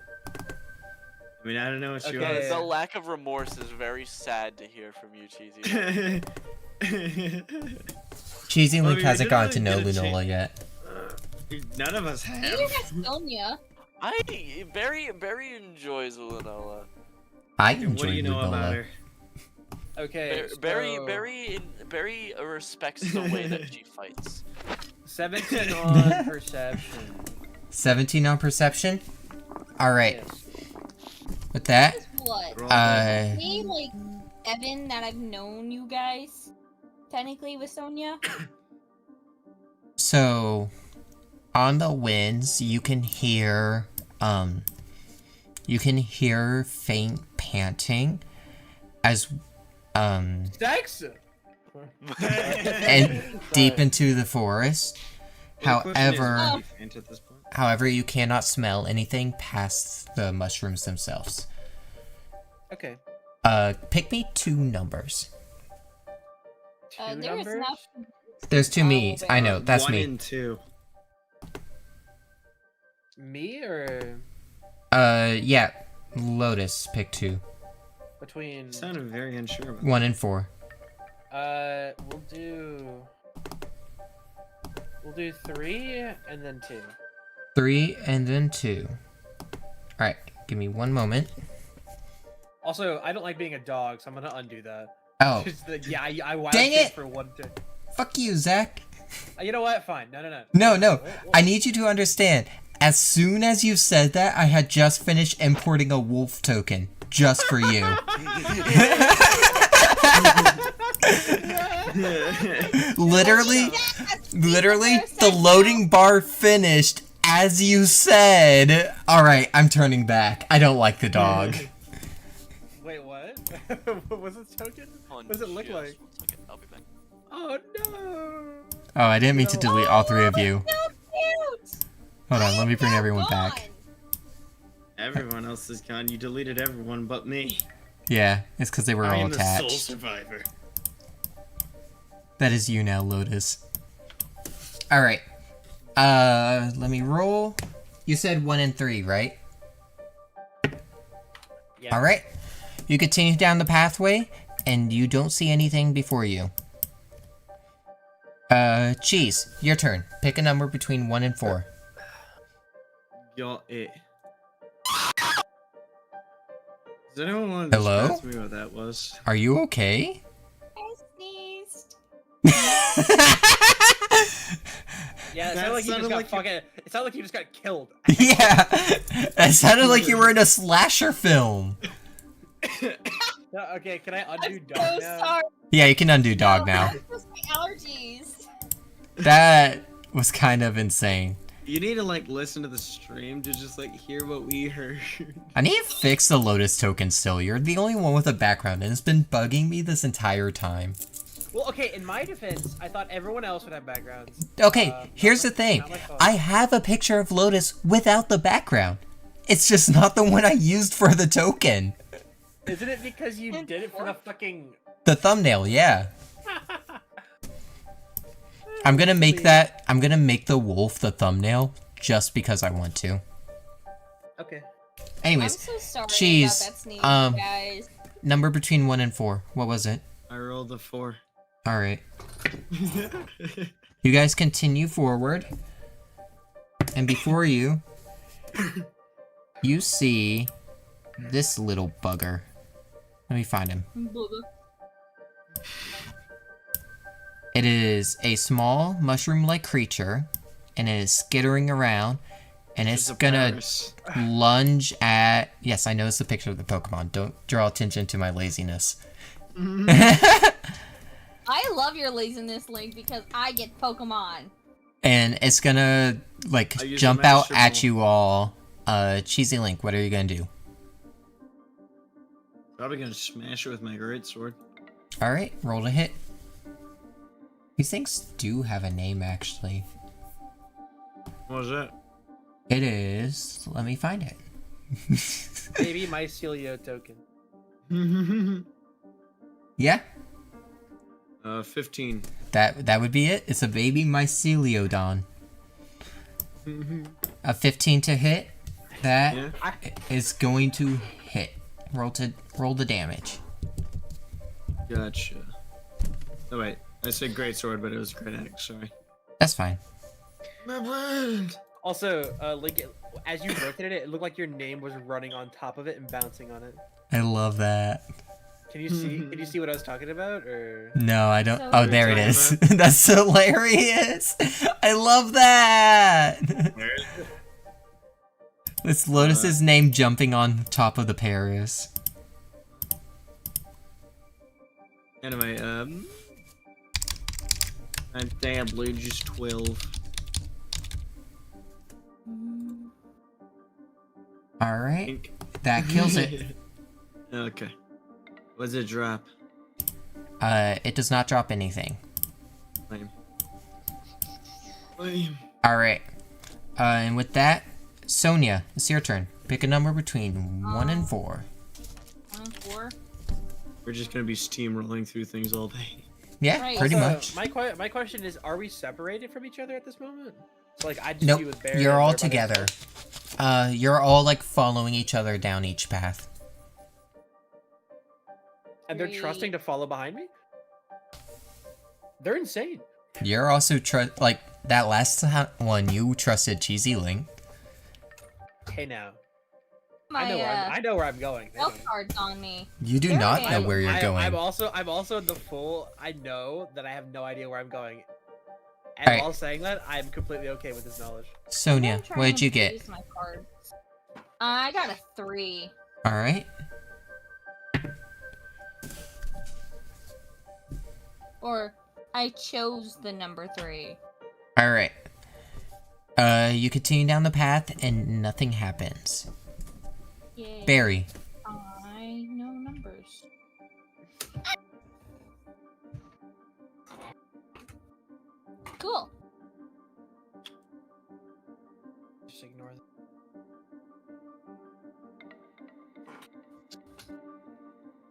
I mean, I don't know what you Okay. The lack of remorse is very sad to hear from you, Cheesy. Cheesy Well, Link we hasn't didn't gotten to know really get a Lunola yet. None of us have. Neither has Sonia. I very enjoys Lunola. I What enjoy do you know about Lunola. her? Okay, Very respects the way that she fights. 17 on perception. 17 on perception? Alright, Yes. with that, Guess what? Roll Me, like, Evan, that I've known you guys, technically, with Sonia. so, on the winds, you can hear faint panting as, Dex! and deep into the forest. Well, the question is, However, are we faint at this point? however, you cannot smell anything past the mushrooms themselves. Okay. Pick me 2 numbers. Two There is numbers? not. There's 2 me's. I know, that's 1 me. and 2. Me or Yeah, Lotus, pick 2. between? You sounded very unsure about 1 and 4. We'll do 3 and then 2. 3 and then 2. Alright, give me 1 moment. Also, I don't like being a dog, so I'm gonna undo that. Oh, Yeah, I wowed Dang it it! for 1 turn. fuck you, Zach. You know what? Fine. No. No, Wait. I need you to understand. As soon as you said that, I had just finished importing a wolf token. Just for you. Literally, the loading bar finished as you said. Alright, I'm turning back. I don't like the dog. Wait, what? What was this token? What does it look like? 1 second, I'll be back. Oh no! Oh, I didn't mean to delete all 3 of you. So cute! Hold on, let me bring everyone back. Everyone else is gone. You deleted everyone but me. Yeah, it's because they were I all am the sole attached. survivor. That is you now, Lotus. Alright. Let me roll. You said 1 and 3, right? Yeah. Alright. You continue down the pathway, and you don't see anything before you. Cheese, your turn. Pick a number between 1 and 4. Got it. Does anyone want to Hello? describe to me what that was? Are you okay? I sneezed. Yeah, it That sounded like you just sounded got like you- fucking. It sounded like you just got killed. Yeah! That sounded like you were in a slasher film. No, okay, can I undo I'm dog so now? sorry. Yeah, you can undo dog now. It's just my allergies. That was kind of insane. You need to like listen to the stream to just like hear what we heard. I need to fix the Lotus token still. You're the only one with a background, and it's been bugging me this entire time. Well, okay, in my defense, I thought everyone else would have backgrounds. Okay, here's the thing. not my fault. I have a picture of Lotus without the background. It's just not the one I used for the token. Isn't it because you did it for the fucking... The thumbnail, yeah. I'm gonna make please. that. I'm gonna make the wolf the thumbnail just because I want to. Okay. Anyways, I'm so sorry cheese, about that sneeze, um, guys. number between 1 and 4. What was it? I rolled a 4. All right. You guys continue forward, and before you, you see this little bugger. Let me find him. It is a small mushroom-like creature, and it is skittering around, and it's gonna lunge at... Yes, I know it's a picture of the Pokemon. Don't draw attention to my laziness. I love your laziness, Link, because I get Pokemon. And it's gonna, like, jump out at you all. Cheesy Link, what are you gonna do? Probably gonna smash it with my great sword. Alright, roll to hit. These things do have a name, actually. What was that? It is... Let me find it. Baby mycelio token. Yeah, 15. that would be it. It's a baby myceliodon. A 15 to hit. That is going to hit. Roll the damage. Gotcha. Oh wait, I said great sword, but it was great axe. Sorry. That's fine. My brain. Also, Link, as you rotated it, it looked like your name was running on top of it and bouncing on it. I love that. Can you see? Can you see what I was talking about? Or No, I don't. So Oh, there it is. That's hilarious. I love that. Where is it? It's Lotus's name jumping on top of the Paris. Anyway, I'm damn blue, just 12. All right, Pink. that kills it. Okay. What's it drop? It does not drop anything. Lame. Lame. All right. And with that, Sonia, it's your turn. Pick a number between 1 and 4. 1 and 4. We're just gonna be steamrolling through things all day. Yeah, Right. pretty Also, much. my question is, are we separated from each other at this moment? So like I just Nope, be with Barry. you're and all everybody together. else? You're all like following each other down each path. And they're Great. trusting to follow behind me. They're insane. You're also like that last one. You trusted Cheesy Link. Hey now, My I know where I'm going. milk card's on me. You do Very not know good. where you're going. I'm also the full. I know that I have no idea where I'm going. And Alright. while saying that, I'm completely okay with this knowledge. Sonia, I'm trying what did you to get? use my cards. I got a 3. All right. Or I chose the number 3. All right. You continue down the path and nothing happens. Yay. Barry. I know numbers. Cool. Just ignore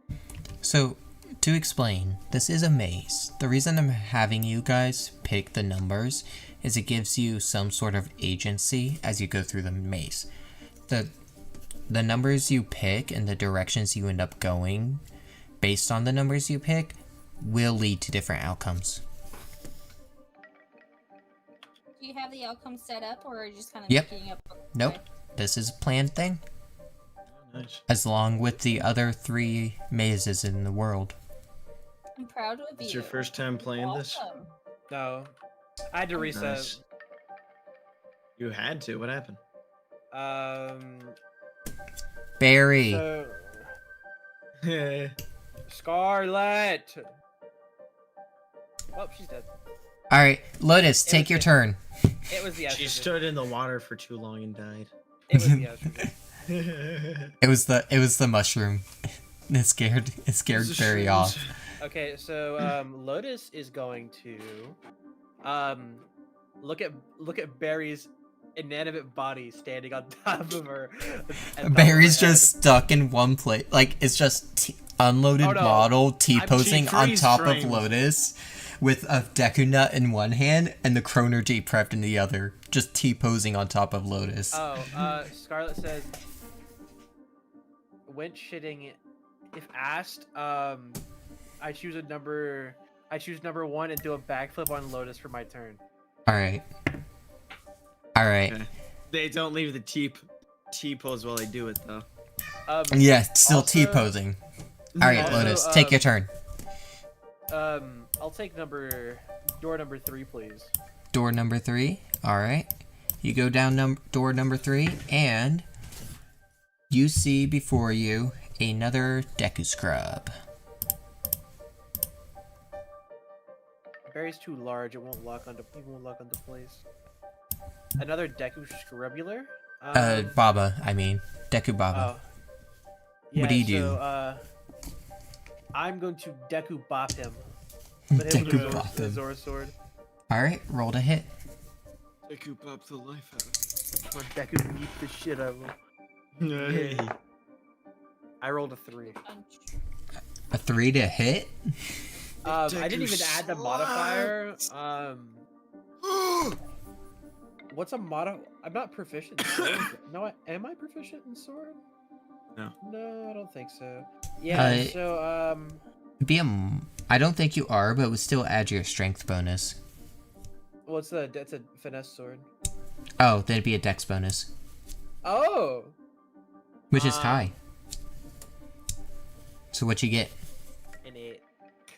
that. So, to explain, this is a maze. The reason I'm having you guys pick the numbers is it gives you some sort of agency as you go through the maze. The numbers you pick and the directions you end up going based on the numbers you pick will lead to different outcomes. Do you have the outcome set up, or are you just kind of Yep. making up? Nope. This is a planned thing, Nice. as long with the other 3 mazes in the world. I'm proud of you. It's your first time playing this? Awesome. No, I had to reset. Nice. You had to. What happened? Barry. So, Scarlet. Oh, she's dead. All right, Lotus, It take was your the- turn. It was the She estrogen. stood in the water for too long and died. It was the estrogen. It was the mushroom. It scared Barry off. Okay, so Lotus is going to look at Barry's inanimate body standing on top of her. Barry's just stuck in one place. Like it's just unloaded Oh, no. model T-posing on freeze top framed. of Lotus with a Deku Nut in one hand and the Chronergy prepped in the other, just T-posing on top of Lotus. Oh, Scarlet says, when shitting, if asked, I choose number 1 and do a backflip on Lotus for my turn. Alright. Alright. Okay. They don't leave the T-pose while they do it, though. Yeah, still also- T-posing. Alright, also, Lotus, take your turn. I'll take door number 3, please. Door number 3. Alright. You go down door number 3, and you see before you another Deku Scrub. Berry's too large. It won't lock onto place. Another Deku Scrubular. Baba, I mean. Deku Baba. Oh. Yeah, What do you do? So, I'm going to Deku Bop him. But him with Deku the Bop him. Zora sword. Alright, roll to hit. Deku pop the life out of Or Deku beat the shit out of him. him. Hey. I rolled a 3. A 3 to hit? I didn't even add the modifier. What's a mod? I'm not proficient in sword. No, am I proficient in sword? No. No, I don't think so. Yeah, I don't think you are, but it would still add your strength bonus. that's a finesse sword. Oh, then it'd be a dex bonus. Oh! Which is high. So what you get? An 8.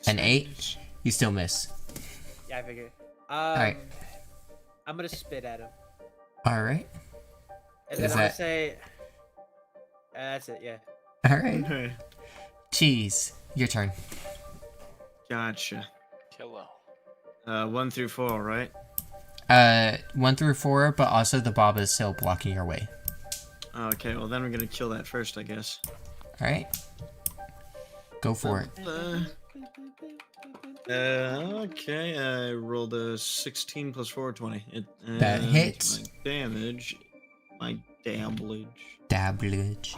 An 8? You still miss. Yeah, I figured. Alright. I'm gonna spit at him. Alright. And then Is I'm gonna that- say... that's it, yeah. Alright. Hey. Cheese. Your turn. Gotcha. Hello. 1 through 4, right? 1 through 4, but also the Baba is still blocking your way. Okay, well then we're gonna kill that first, I guess. Alright. Go for it. Okay, I rolled a 16 plus 4, 20. That hits. My damage. My damage. Dablage.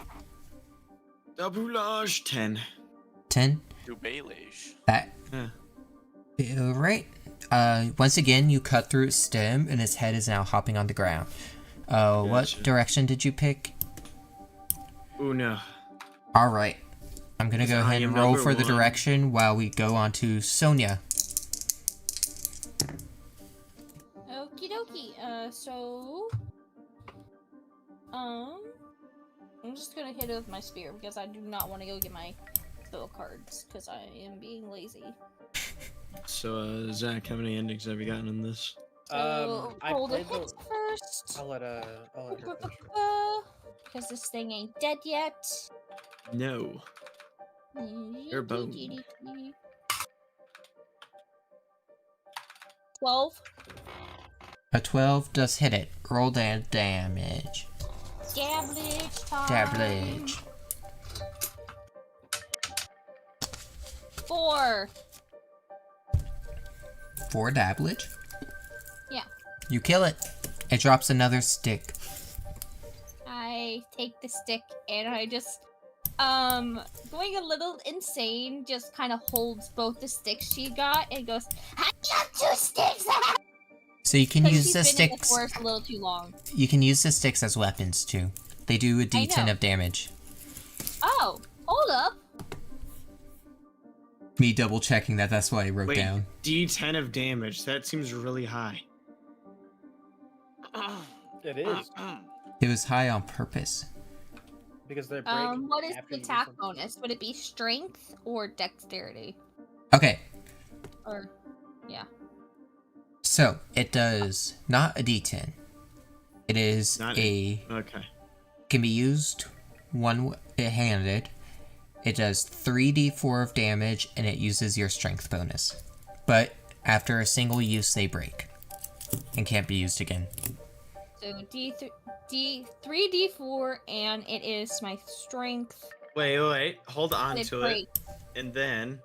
Doublage 10. 10. Do Baelish. That. Yeah. Alright. Once again, you cut through its stem, and its head is now hopping on the ground. What Gotcha. direction did you pick? Ooh, no. Alright. I'm gonna go I ahead and am roll number for the 1. direction while we go on to Sonia. Okie dokie. I'm just gonna hit it with my spear because I do not want to go get my spell cards because I am being lazy. So, Zach, how many endings have you gotten in this? So, I roll the played the... hits first. I'll let her finish. Because this thing ain't dead yet. No. Your bone. 12. A 12 does hit it. Roll that damage. Dablage time. Dablage. 4. 4 dablage? Yeah. You kill it. It drops another stick. I take the stick and I just, going a little insane, just kind of holds both the sticks she got and goes, I got 2 sticks! So you can use the she's been in the sticks. forest a little too long. You can use the sticks as weapons too. They do a D10 know. of damage. Oh, hold up. Me double checking that. That's what I wrote Wait, down. D10 of damage. That seems really high. It is. It was high on purpose. Because they're breaking. What is after the you do attack something. bonus? Would it be strength or dexterity? Okay, Or, yeah. so it does not a D10. It is Not a Okay. can be used one-handed. It does 3d4 of damage, and it uses your strength bonus. But after a single use, they break and can't be used again. So, 3d4, and it is my strength. Wait. Hold on and it to it. breaks. And then,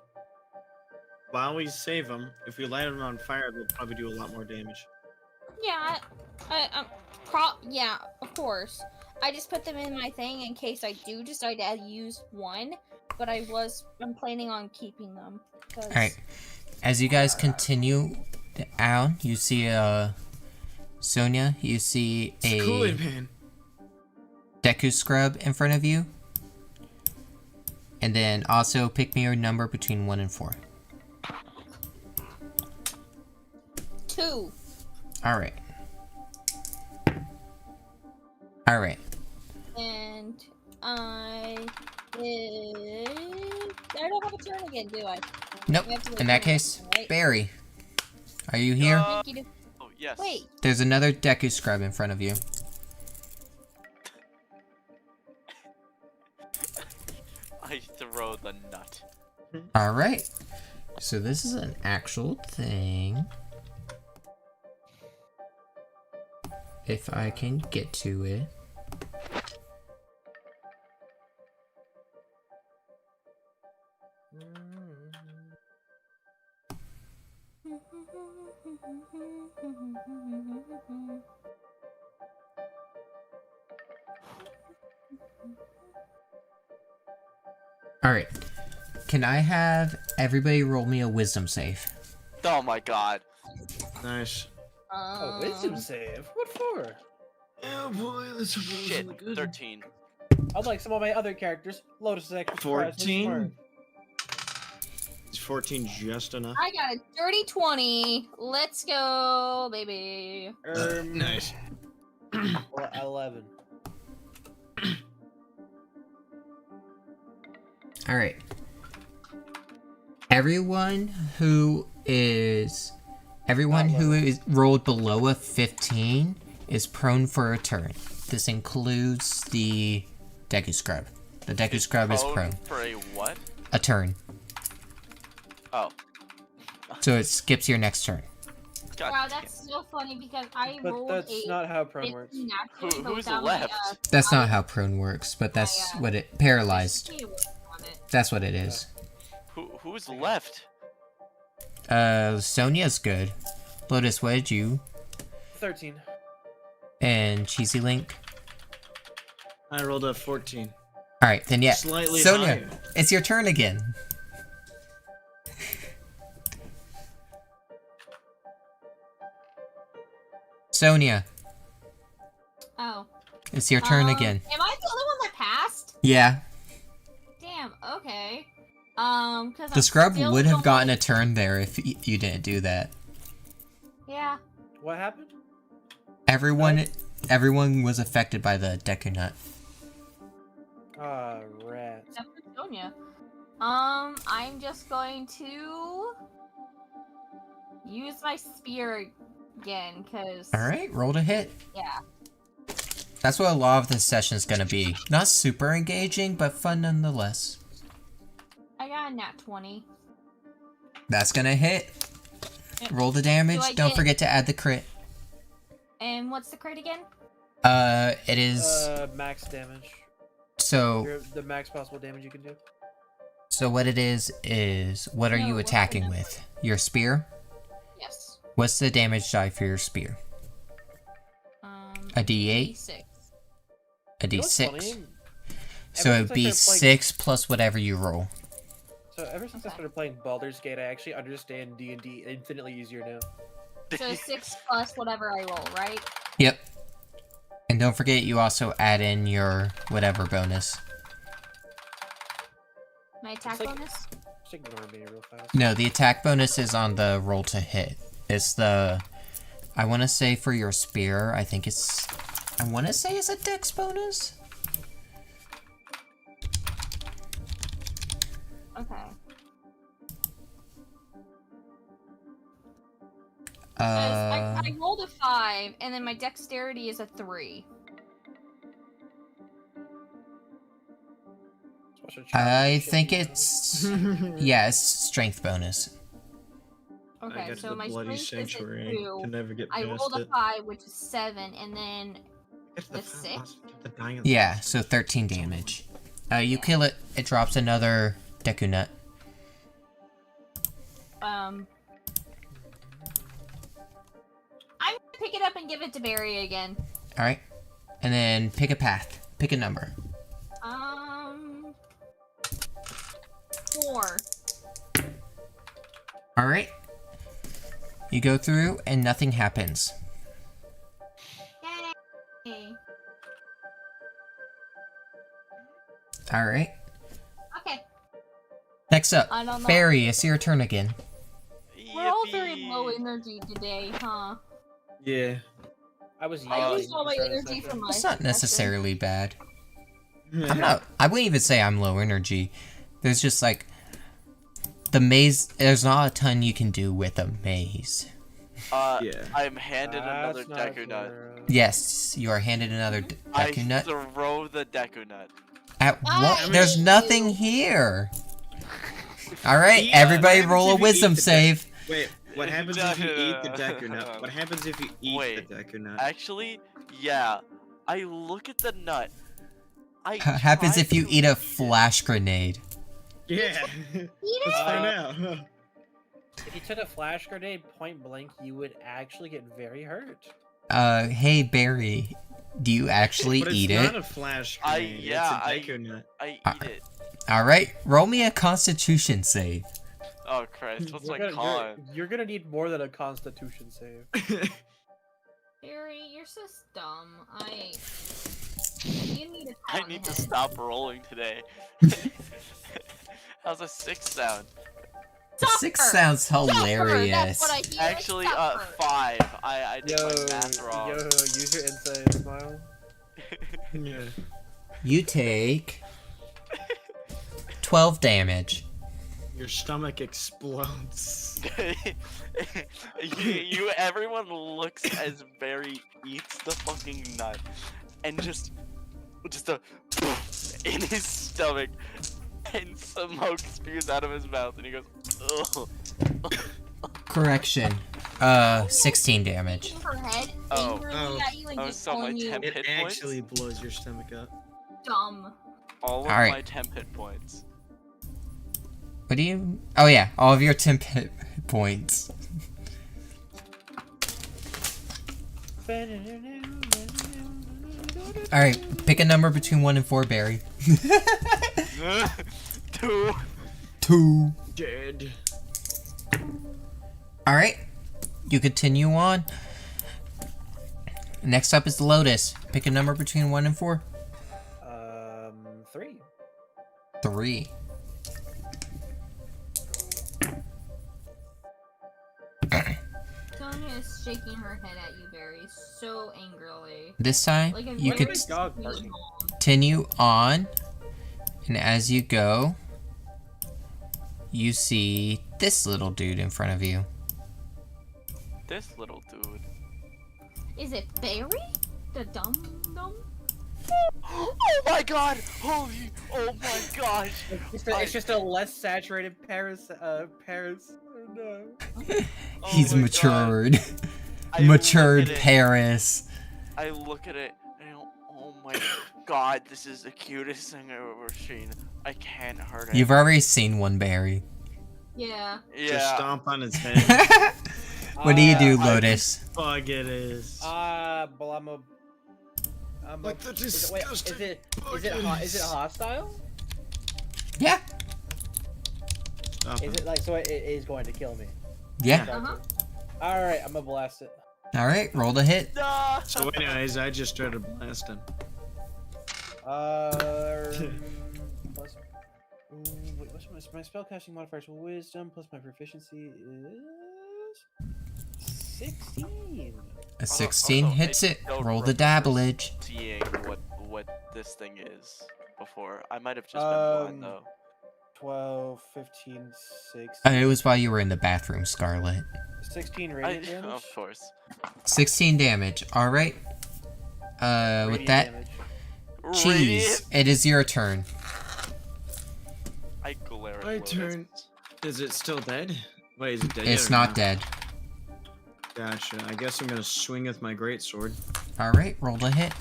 while we save them, if we light them on fire, they'll probably do a lot more damage. Yeah, yeah, of course. I just put them in my thing in case I do decide to use one, but I'm planning on keeping them. 'cause- Alright. As you guys continue down, you see Sonia, you see a Kool-Aid Man. Deku Scrub in front of you. And then also pick me your number between 1 and 4. 2. Alright. Alright. And I don't have a turn again, do I? Nope. We have to In that return case, it, right? Barry. Are you here? Think you do- Oh, yes. Wait, There's another Deku Scrub in front of you. I throw the nut. Alright. So this is an actual thing. If I can get to it. Alright. Can I have everybody roll me a wisdom save? Oh my god. Nice. A wisdom save? What for? Oh boy, this is Shit. really good. 13. Unlike some of my other characters, Lotus is actually surprisingly 14? smart. Is 14 just enough? I got a dirty 20. Let's go, baby. Nice. 11. Alright. Everyone who is rolled below a 15 is prone for a turn. This includes the Deku Scrub. The Deku Scrub is prone. For a what? A turn. Oh. So it skips your next turn. God Wow, damn. that's so funny because I But rolled that's a not how prone works. 15 naturally, but Who's without my, left? That's not how prone works, but that's what it paralyzed. That's what it is. Who's left? Sonia's good. Lotus, what did you? 13. And Cheesy Link? I rolled a 14. Alright, then yeah. Slightly Sonia, higher. it's your turn again. Sonia, Oh. it's your turn again. Am I the only one that passed? Yeah. Damn, okay. Cause The scrub would have gotten a turn there if you didn't do that. Yeah. What happened? Everyone was affected by the Deku Nut. Ah, rat. Except for Sonia. I'm just going to use my spear again, cause. Alright, roll to hit. Yeah. That's what a lot of this session is gonna be. Not super engaging, but fun nonetheless. I got a nat 20. That's gonna hit. Roll the damage. Do I Don't get- forget to add the crit. And what's the crit again? It is Max damage. so. The max possible damage you can do. So what it is what are No, you what's attacking the with? Your spear? Yes. What's the damage die for your spear? A D8? 6. A You know what's D6. funny? So Ever it'd since I be started playing- 6 plus whatever you roll. So ever since I started playing Baldur's Gate, I actually understand D&D infinitely easier now. So 6 plus whatever I roll, right? Yep. And don't forget you also add in your whatever bonus. My attack It's like- bonus? Just ignore me real fast. No, the attack bonus is on the roll to hit. It's the... I want to say for your spear, I think it's... I want to say it's a dex bonus? Okay. I rolled a 5, and then my dexterity is a 3. I think it's... yeah, it's strength bonus. I Okay, got so the my bloody strength is a sanctuary. 2. Can never get I past rolled a it. 5, which is 7, and then Get the fuck 6? off, get the dying- Yeah, so 13 damage. You kill it, it drops another Deku Nut. I'm gonna pick it up and give it to Barry again. Alright. And then pick a path. Pick a number. 4. All right. You go through and nothing happens. Yay. All right. Okay. Next up, I don't know. Barry, it's your turn again. We're all very Yippee. low energy today, huh? Yeah. I was I yelling. used all my at the start of the energy session. from my. It's not session. necessarily bad. I wouldn't even say I'm low energy. There's just like the maze. There's not a ton you can do with a maze. Yeah. I'm handed another That's not Deku Nut. true. Yes, you are handed another I Deku Nut. throw the Deku Nut. At I what? hate There's you. nothing here. All right, Yeah, everybody, what roll a happens if you wisdom eat the save. Wait, what happens if you eat the Deku Nut? What happens if you eat Wait, the Deku Nut? Actually, yeah. I look at the nut. Happens try if you to eat a it. flash grenade. Yeah. Let's find out. If you took a flash grenade point blank, you would actually get very hurt. Hey Barry, do you actually But it's eat not it? a flash I- grenade. yeah, it's a Deku Nut. I eat it. All right, roll me a Constitution save. Oh Christ, what's You're my gonna- con? You're gonna need more than a Constitution save. Barry, you're so dumb. You need a I pat need on to the head. stop rolling today. How's a 6 sound? The six Suffer! sounds Suffer! hilarious. That's what I hear. Actually, Suffer. 5. I did Yo, my math wrong. use your inside smile. Yeah. You take 12 damage. Your stomach explodes. Everyone looks as Barry eats the fucking nut, and just a in his stomach, and smoke spews out of his mouth, and he goes, ugh. Correction. 16 damage. Shaking her head Oh. angrily at you and Oh, just so my calling you temp- It Hit points? actually blows your stomach up. dumb. All of Alright. my temp hit points. What do you... Oh yeah, all of your temp hit points. Alright, pick a number between 1 and 4, Barry. 2. 2. Dead. Alright, you continue on. Next up is the Lotus. Pick a number between 1 and 4. 3. 3. Sonia is shaking her head at you, Barry, so angrily. This time, Like a you very could Why dog sweet barking? mom. continue on, and as you go, you see this little dude in front of you. This little dude. Is it Barry? The dumb? Oh my god! Holy! Oh my gosh! It's just a less saturated Paris. Paris. Oh no. Oh He's my God. matured. I look Matured at it- Paris. I look at it and I go, oh my god, this is the cutest thing I've ever seen. I can't hurt it. You've already seen one, Barry. Yeah. Just Yeah. stomp on his head. What do you do, I- Lotus? Fuck it is. Well, I'm Like the is it disgusting is it hostile? Yeah. Stop Is it. it like so? It is going to kill me. Yeah. Uh-huh. All right, I'm gonna blast it. All right, roll the hit. Nah. So anyways, I just started blasting. Plus, wait, what's my spellcasting modifier? So wisdom plus my proficiency is 16. A 16 Also, hits I it. don't Roll the remember dabblage. Seeing what this thing is before. I might have just been blind though. 12, 15, 16. It was while you were in the bathroom, Scarlet. 16 radiant damage. Of course. 16 damage. All right. With Radiant that, damage. cheese. It is your turn. I glare at My Lotus. turn. Is it still dead? Wait, is it dead? It's yet or not dead. Gotcha. I guess I'm gonna swing with my greatsword. All right, roll the hit.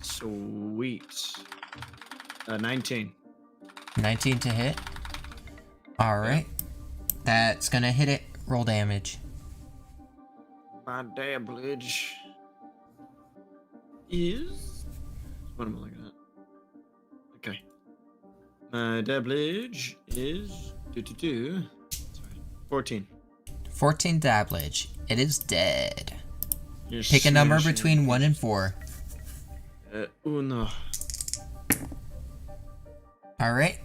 Sweet. 19. 19 to hit. All right. That's gonna hit it. Roll damage. My dabblage is. What am I looking at? Okay. My dabblage is. Sorry. 14. 14 Dablage. It is dead. You're Pick a number smashing between it. 1 and 4. Uno. Alright.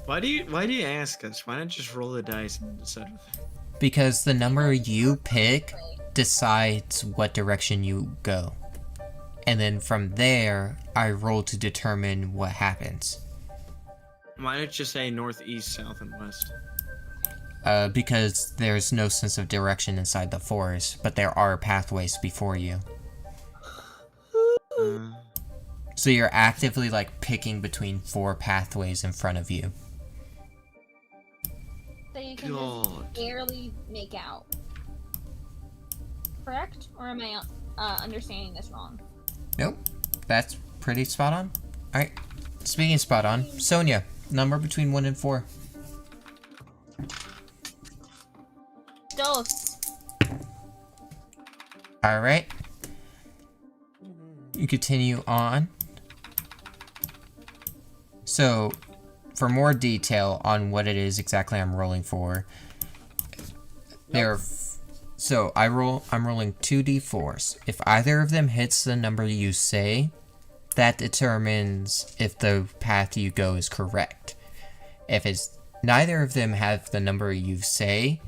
Why do you ask us? Why not just roll the dice and decide with it? Because the number you pick decides what direction you go. And then from there, I roll to determine what happens. Why not just say north, east, south, and west? Because there's no sense of direction inside the forest, but there are pathways before you. So you're actively like picking between 4 pathways in front of you. So you can God. just barely make out. Correct? Or am I understanding this wrong? Nope, that's pretty spot on. Alright, speaking of spot on, Sonia, number between 1 and 4. Dos. Alright. You continue on. So, for more detail on what it is exactly I'm rolling for, I'm rolling 2d4s. If either of them hits the number you say, that determines if the path you go is correct. If it's neither of them have the number you say,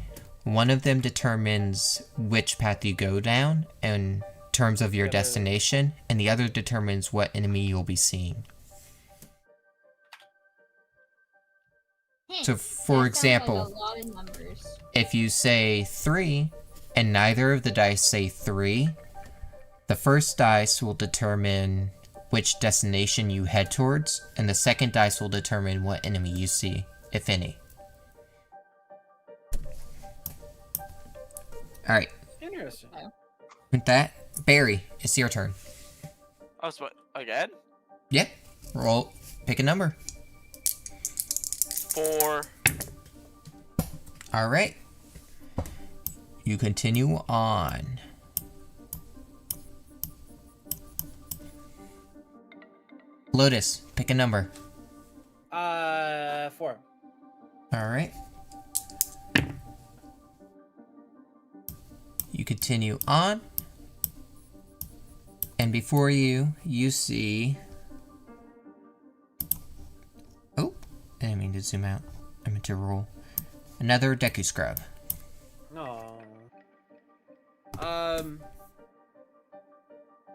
one of them determines which path you go down in terms of your destination, and the other determines what enemy you'll be seeing. So, for That sounds like example, a lot of numbers. if you say 3, and neither of the dice say 3, the first dice will determine which destination you head towards, and the second dice will determine what enemy you see, if any. Alright, Interesting. with that, Barry, it's your turn. Oh, so what, again? Yep, roll, pick a number. 4. Alright. You continue on. Lotus, pick a number. 4. Alright. You continue on. And before you, you see... Oh, I didn't mean to zoom out. I meant to roll. Another Deku Scrub. No.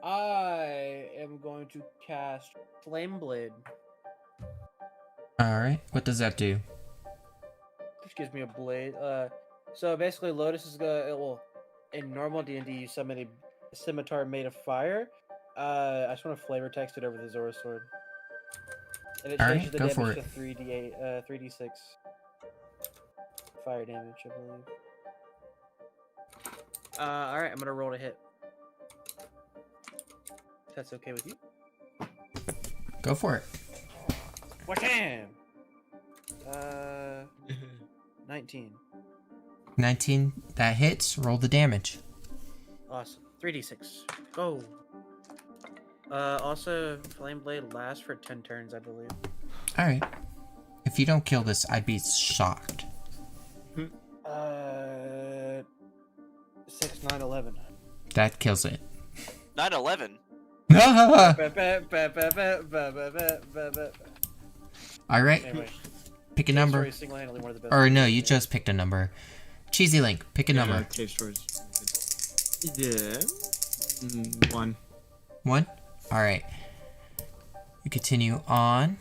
I am going to cast Flame Blade. Alright, what does that do? Which gives me a blade. So basically, Lotus is gonna. In normal D&D, you summon a scimitar made of fire. I just want to flavor text it over the Zora sword. And it Alright, changes the go for damage it. to 3d8, 3d6 fire damage, I believe. Alright, I'm gonna roll to hit. If that's okay with you. Go for it. Wham! 19. 19, that hits. Roll the damage. Awesome. 3d6. Go. Also, Flame Blade lasts for 10 turns, I believe. Alright. If you don't kill this, I'd be shocked. 6, 9, 11. That kills it. 9/11. Alright, Anyway, pick a Cave number. Story is single-handedly one of the best Or no, games you made. just picked a number. Cheesy Link, pick a number. Cave stories. Yeah. 1. 1? Alright. You continue on.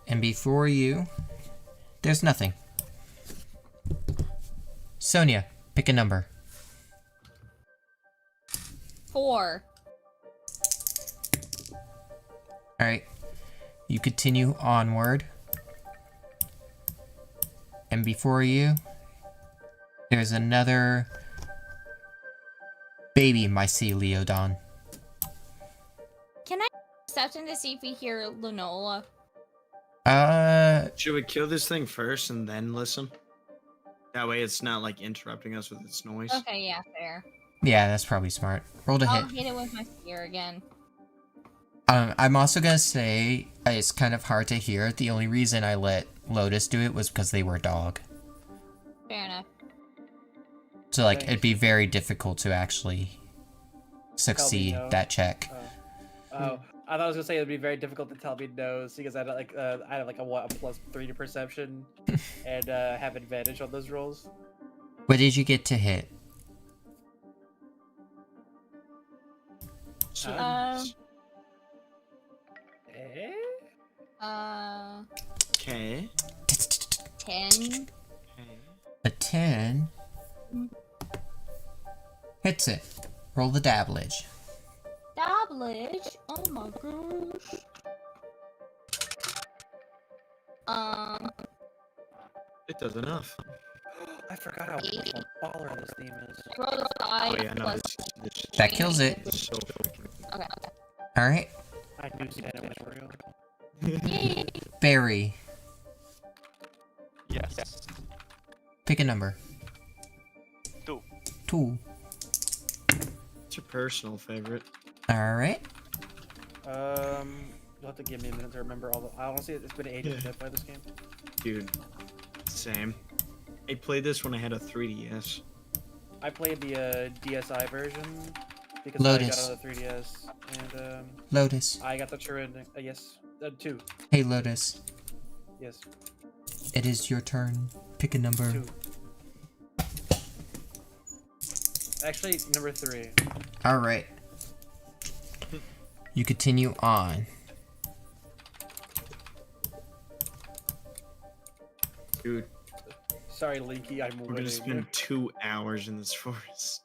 And before you, there's nothing. Sonia, pick a number. 4. Alright. You continue onward. And before you, there's another baby Myceliodon. Can I perception to see if we hear Lunola? Should we kill this thing first and then listen? That way it's not like interrupting us with its noise. Okay, yeah, fair. Yeah, that's probably smart. Roll to I'll hit. hit it with my spear again. I'm also gonna say, It's kind of hard to hear. The only reason I let Lotus do it was because they were a dog. Fair enough. So, like, it'd be very difficult to actually succeed no. that check. Oh, I thought I was gonna say it'd be very difficult to tell me no, because I had like a +3 to perception, and have advantage on those rolls. What did you get to hit? Eh? Okay. 10. A 10. Hits it. Roll the dabblage. Dabblage? Oh my gosh. It does enough. I forgot how baller this theme is. Roll a 5 Oh yeah, no, plus this That kills it. is so Okay. Alright. I knew that was real. Yay. Barry. Yes. Pick a number. 2. 2. It's your personal favorite. Alright. You'll have to give me a minute to remember all the. I honestly, it's been ages since I played this game. Dude, same. I played this when I had a 3DS. I played the DSi version because Lotus. I got it on the 3DS, and Lotus. I got the Turin. Yes, 2. Hey, Lotus. Yes, It is your turn. Pick a number. 2. Actually, number 3. Alright. You continue on. Dude, Sorry, Linky, I'm we're gonna winning. spend 2 hours in this forest.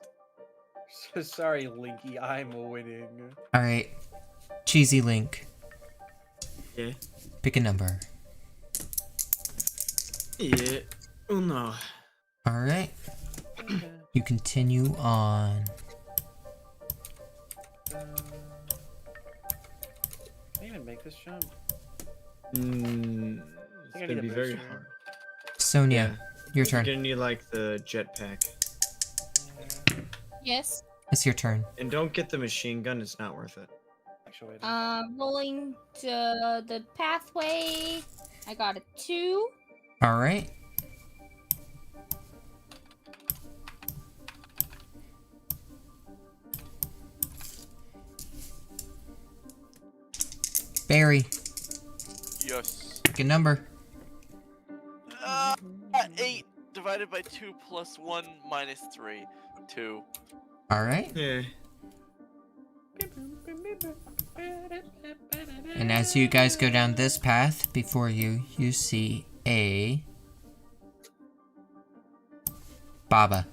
Sorry, Linky, I'm winning. Alright. Cheesy Link. Yeah. Pick a number. Yeah. Oh no. Alright. You continue on. Can I even make this jump? It's I gonna need a be very booster. hard. Sonia, your You're turn. gonna need like the jetpack. Yes. It's your turn. And don't get the machine gun, it's not worth it. Actually, Rolling to the pathway. I got a 2. Alright. Barry, Yes. pick a number. 8 divided by 2 plus 1 minus 3. 2. Alright. Yeah. And as you guys go down this path, before you, you see a Baba.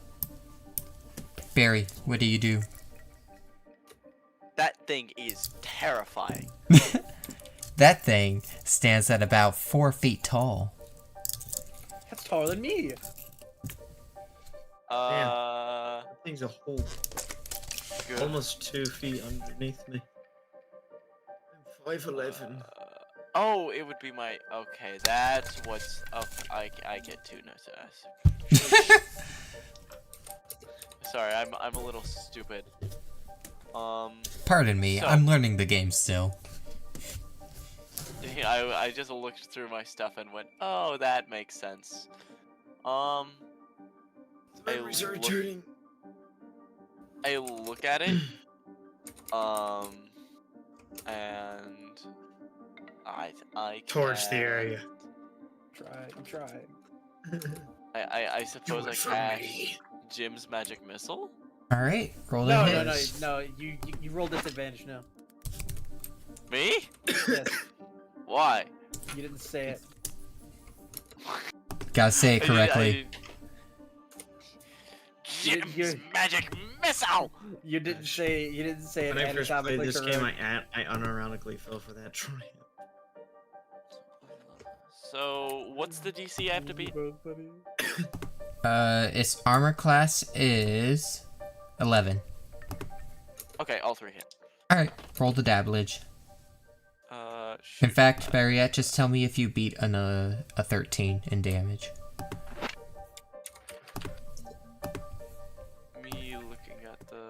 Barry, what do you do? That thing is terrifying. That thing stands at about 4 feet tall. that's taller than me. Uh, That thing's a whole good. almost 2 feet underneath me. I'm 5'11". Oh, it would be my. Okay, that's what's up. I get 2 notes. Sorry, I'm a little stupid. Pardon me, So- I'm learning the game still. I just looked through my stuff and went, oh, that makes sense. I Memories are look- returning. I look at it, and I Torch the can- area. Try. I suppose Do I it for cast me. Jim's magic missile. Alright, roll the No, hit. no. You rolled disadvantage now. Me? Yes, Why? you didn't say it. Gotta say it correctly. Jim's You're- magic missile. You didn't say it When I first played anatomically this game, correct. I unironically fell for that trial. So, what's the DC I have to beat? Its armor class is 11. Okay, all 3 hit. Alright, roll the dabblage. Shoot. In fact, Barriette, just tell me if you beat a 13 in damage. Me looking at the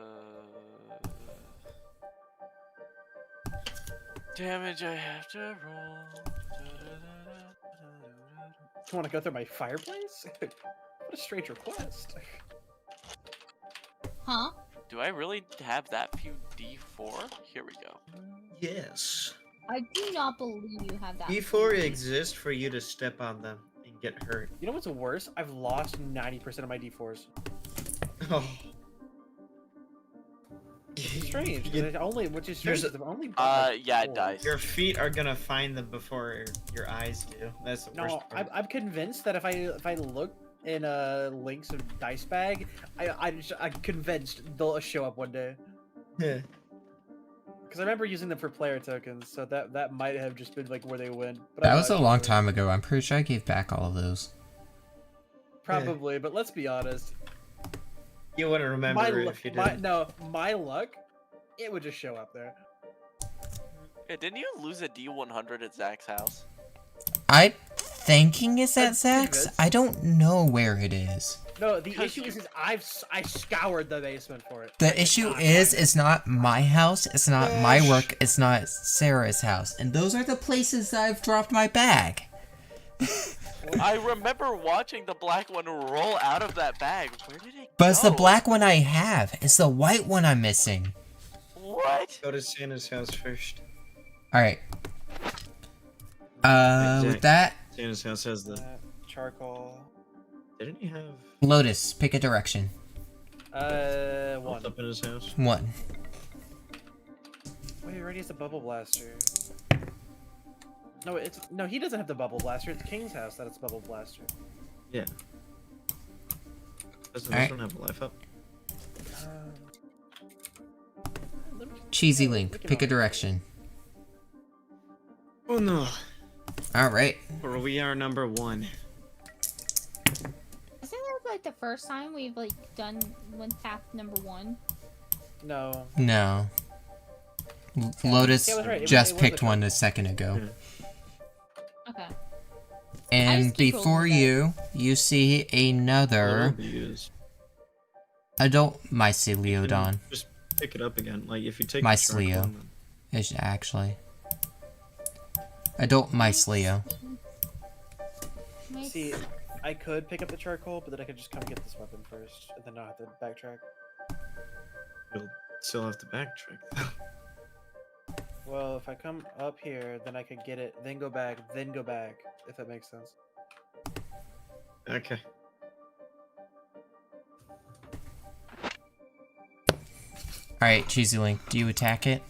damage damage I have to roll. You want to go through my fireplace? What a strange request. Huh? Do I really have that few D4? Here we go. Yes. I do not believe you have that. D4 exists for you to step on them and get hurt. You know what's worse? I've lost 90% of my D4s. Oh. Strange. Which is strange. I've only yeah, it dies. Your feet are gonna find them before your eyes do. That's the worst No, part. I'm convinced that if I look in Link's dice bag, I'm convinced they'll show up one day. Yeah. Because I remember using them for player tokens, so that might have just been like where they went. But That I'm was a not long sure. time ago. I'm pretty sure I gave back all of those. Probably, but let's be honest. You wouldn't remember it if you didn't. My luck, it would just show up there. Yeah, didn't you lose a D100 at Zach's house? I'm thinking it's at I'm Zach's. convinced. I don't know where it is. No, the issue is I scoured the basement for it. The issue is, it's not my house, it's not my work, it's not Sarah's house. And those are the places I've dropped my bag. I remember watching the black one roll out of that bag. Where did it But it's the go? black one I have. It's the white one I'm missing. What? Go to Santa's house first. Alright. With Exact- that, Santa's house has the. Charcoal. Didn't he have Lotus, pick a direction. One. up in his house? 1. Wait, he already has the bubble blaster. No, he doesn't have the bubble blaster. It's King's house that it's bubble blaster. Yeah. Doesn't Alright. this one have a life up? Let me- Cheesy yeah, Link, look at pick a all- direction. Oh no. Alright. Or we are number 1. Isn't that like the first time we've like went past number 1? No. No. Lotus Yeah, it was right. It was- just it was picked the one first a second ago. Yeah. Okay. And just keep before rolling you see another adult Myceliodon. Just pick it up again. Like if you take Mycelio. the charcoal and Is actually adult Mycelio. Nice. See, I could pick up the charcoal, but then I could just come get this weapon first, and then not have to backtrack. you'll still have to backtrack. Well, if I come up here, then I could get it, then go back, if that makes sense. Okay. Alright, Cheesy Link, do you attack it?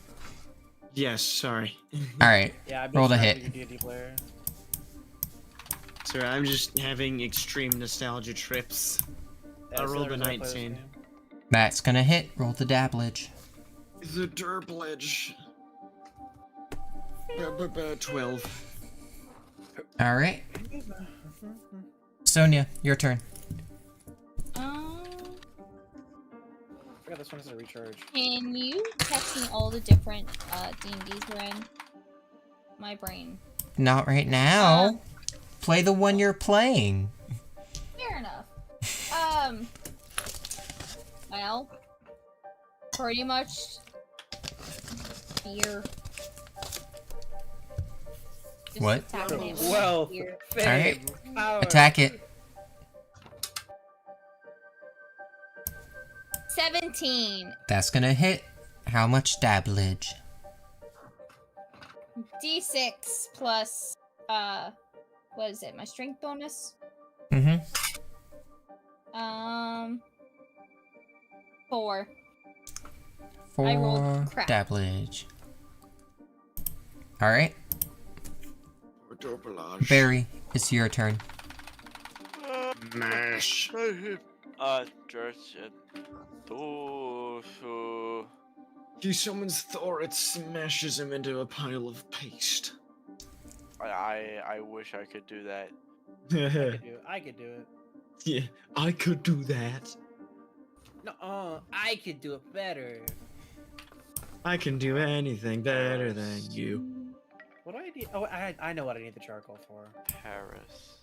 Yes, sorry. Alright, Yeah, I've Roll the trying hit. to be a D&D player. Sorry, I'm just having extreme nostalgia trips. I so rolled there's a other players 19. too. Matt's gonna hit. Roll the dabblage. The derblage. 12. Alright. Sonia, your turn. I forgot this one has a recharge. Can you text me all the different D&Ds we're in? My brain. Not right now. Play the one you're playing. Fair enough. Well, pretty much fear. Just What? attack me with Wealth, fear. fame, power. Attack it. 17. That's gonna hit. How much dabblage? D6 plus, what is it? My strength bonus? Mm-hmm. 4. 4 I rolled crap. dabblage. Alright. Or derblage. Barry, it's your turn. Mash. Just He summons Thor, it smashes him into a pile of paste. I wish I could do that. I could do it. Yeah, I could do that. No, I could do it better. I can do anything better than you. What do I need? Oh, I know what I need the charcoal for. Paris.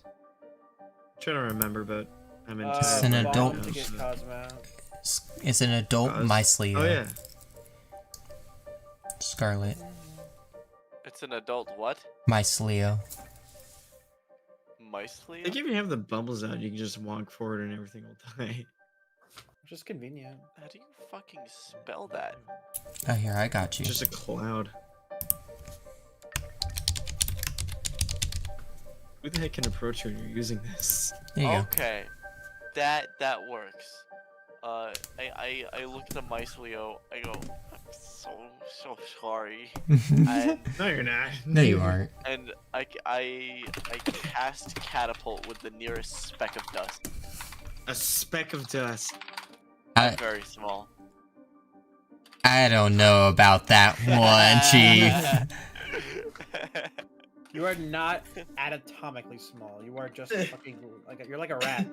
I'm trying to remember, but I'm in It's an bomb adult- to get Cosmo. It's an adult Cos- Mycelio. Oh yeah. Scarlet. It's It's an adult what? Mycelio. Mice I think if you have the bubbles out, you can just walk forward and everything will die. Just convenient. How do you fucking spell that? Oh, here, I got you. Just a cloud. Who the heck can approach you when you're using this? There you Okay, that works. I look at the Mycelio. I go, I'm so sorry. go. And No, you're not. No, you aren't. and I cast catapult with the nearest speck of dust. A speck of dust. I, Very small. I don't know about that one, Chief. You are not anatomically small. You are just fucking like you're like a rat.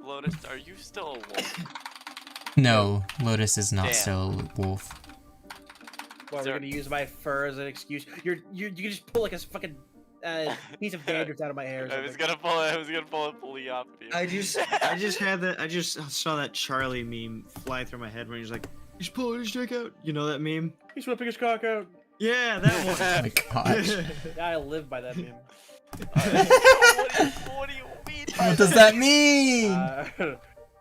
Lotus, are you still a wolf? No, Lotus is not Damn. still a wolf. Well, we're gonna use my fur as an excuse. You can just pull like a fucking piece of dandruff out of my hair. Or I was something. gonna pull a pulley off of you. I just had that. I just saw that Charlie meme fly through my head when he's like, "He's pulling his dick out." You know that meme? He's whipping his cock out. Yeah, that Oh my gosh. Yeah, I live by that meme. What do you mean? by What does that mean?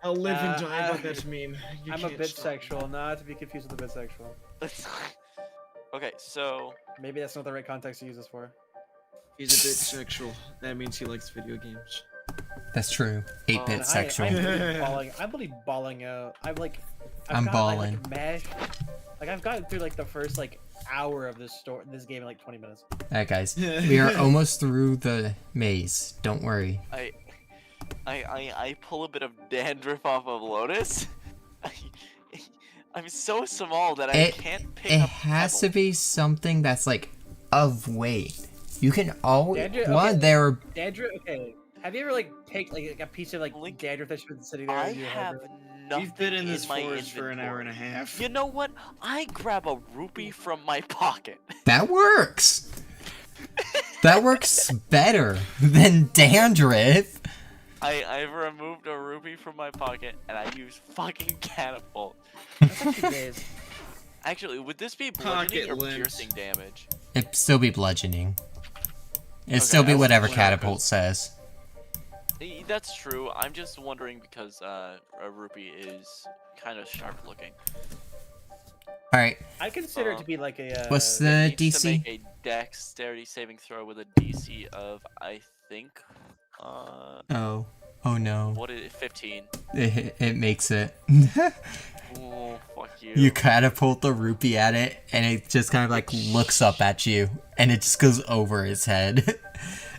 I'll live and Uh, die by this meme. You I'm a can't stop me. bitsexual, not to be confused with a bisexual. Okay, so Maybe that's not the right context to use this for. He's a bit sexual. That means he likes video games. That's true. 8-bit And sexual. I'm literally bawling. I'm literally bawling out. I've I'm gotten, balling. Like, mashed. Like I've gotten through like the first like hour of this game in like 20 minutes. Alright, guys. We are almost through the maze. Don't worry. I pull a bit of dandruff off of Lotus. I'm so small that I can't pick It up has to pebbles. be something that's like of weight. You can always Dandruff- one okay. there. Dandruff. Okay. Have you ever like picked like a piece of like Link, dandruff that's been sitting there? I in your head, have right? nothing We've been in this my forest for an hour and a inventory. half. You know what? I grab a rupee from my pocket. That works. That works better than dandruff. I've removed a rupee from my pocket and I use fucking catapult. That's like 2 days. Actually, would this be bludgeoning Pocket or limbs. piercing damage? It'd still be bludgeoning. It'd Okay, still be I was whatever wondering catapult says. That's true. I'm just wondering because a rupee is kind of sharp looking. Alright, I consider it to be like a. what's It the needs to DC? make a dexterity saving throw with a DC of I think Oh no. what is it? 15. It makes it. Oh, fuck you. You catapult the rupee at it, and it just kind of like looks up at you, and it just goes over his head.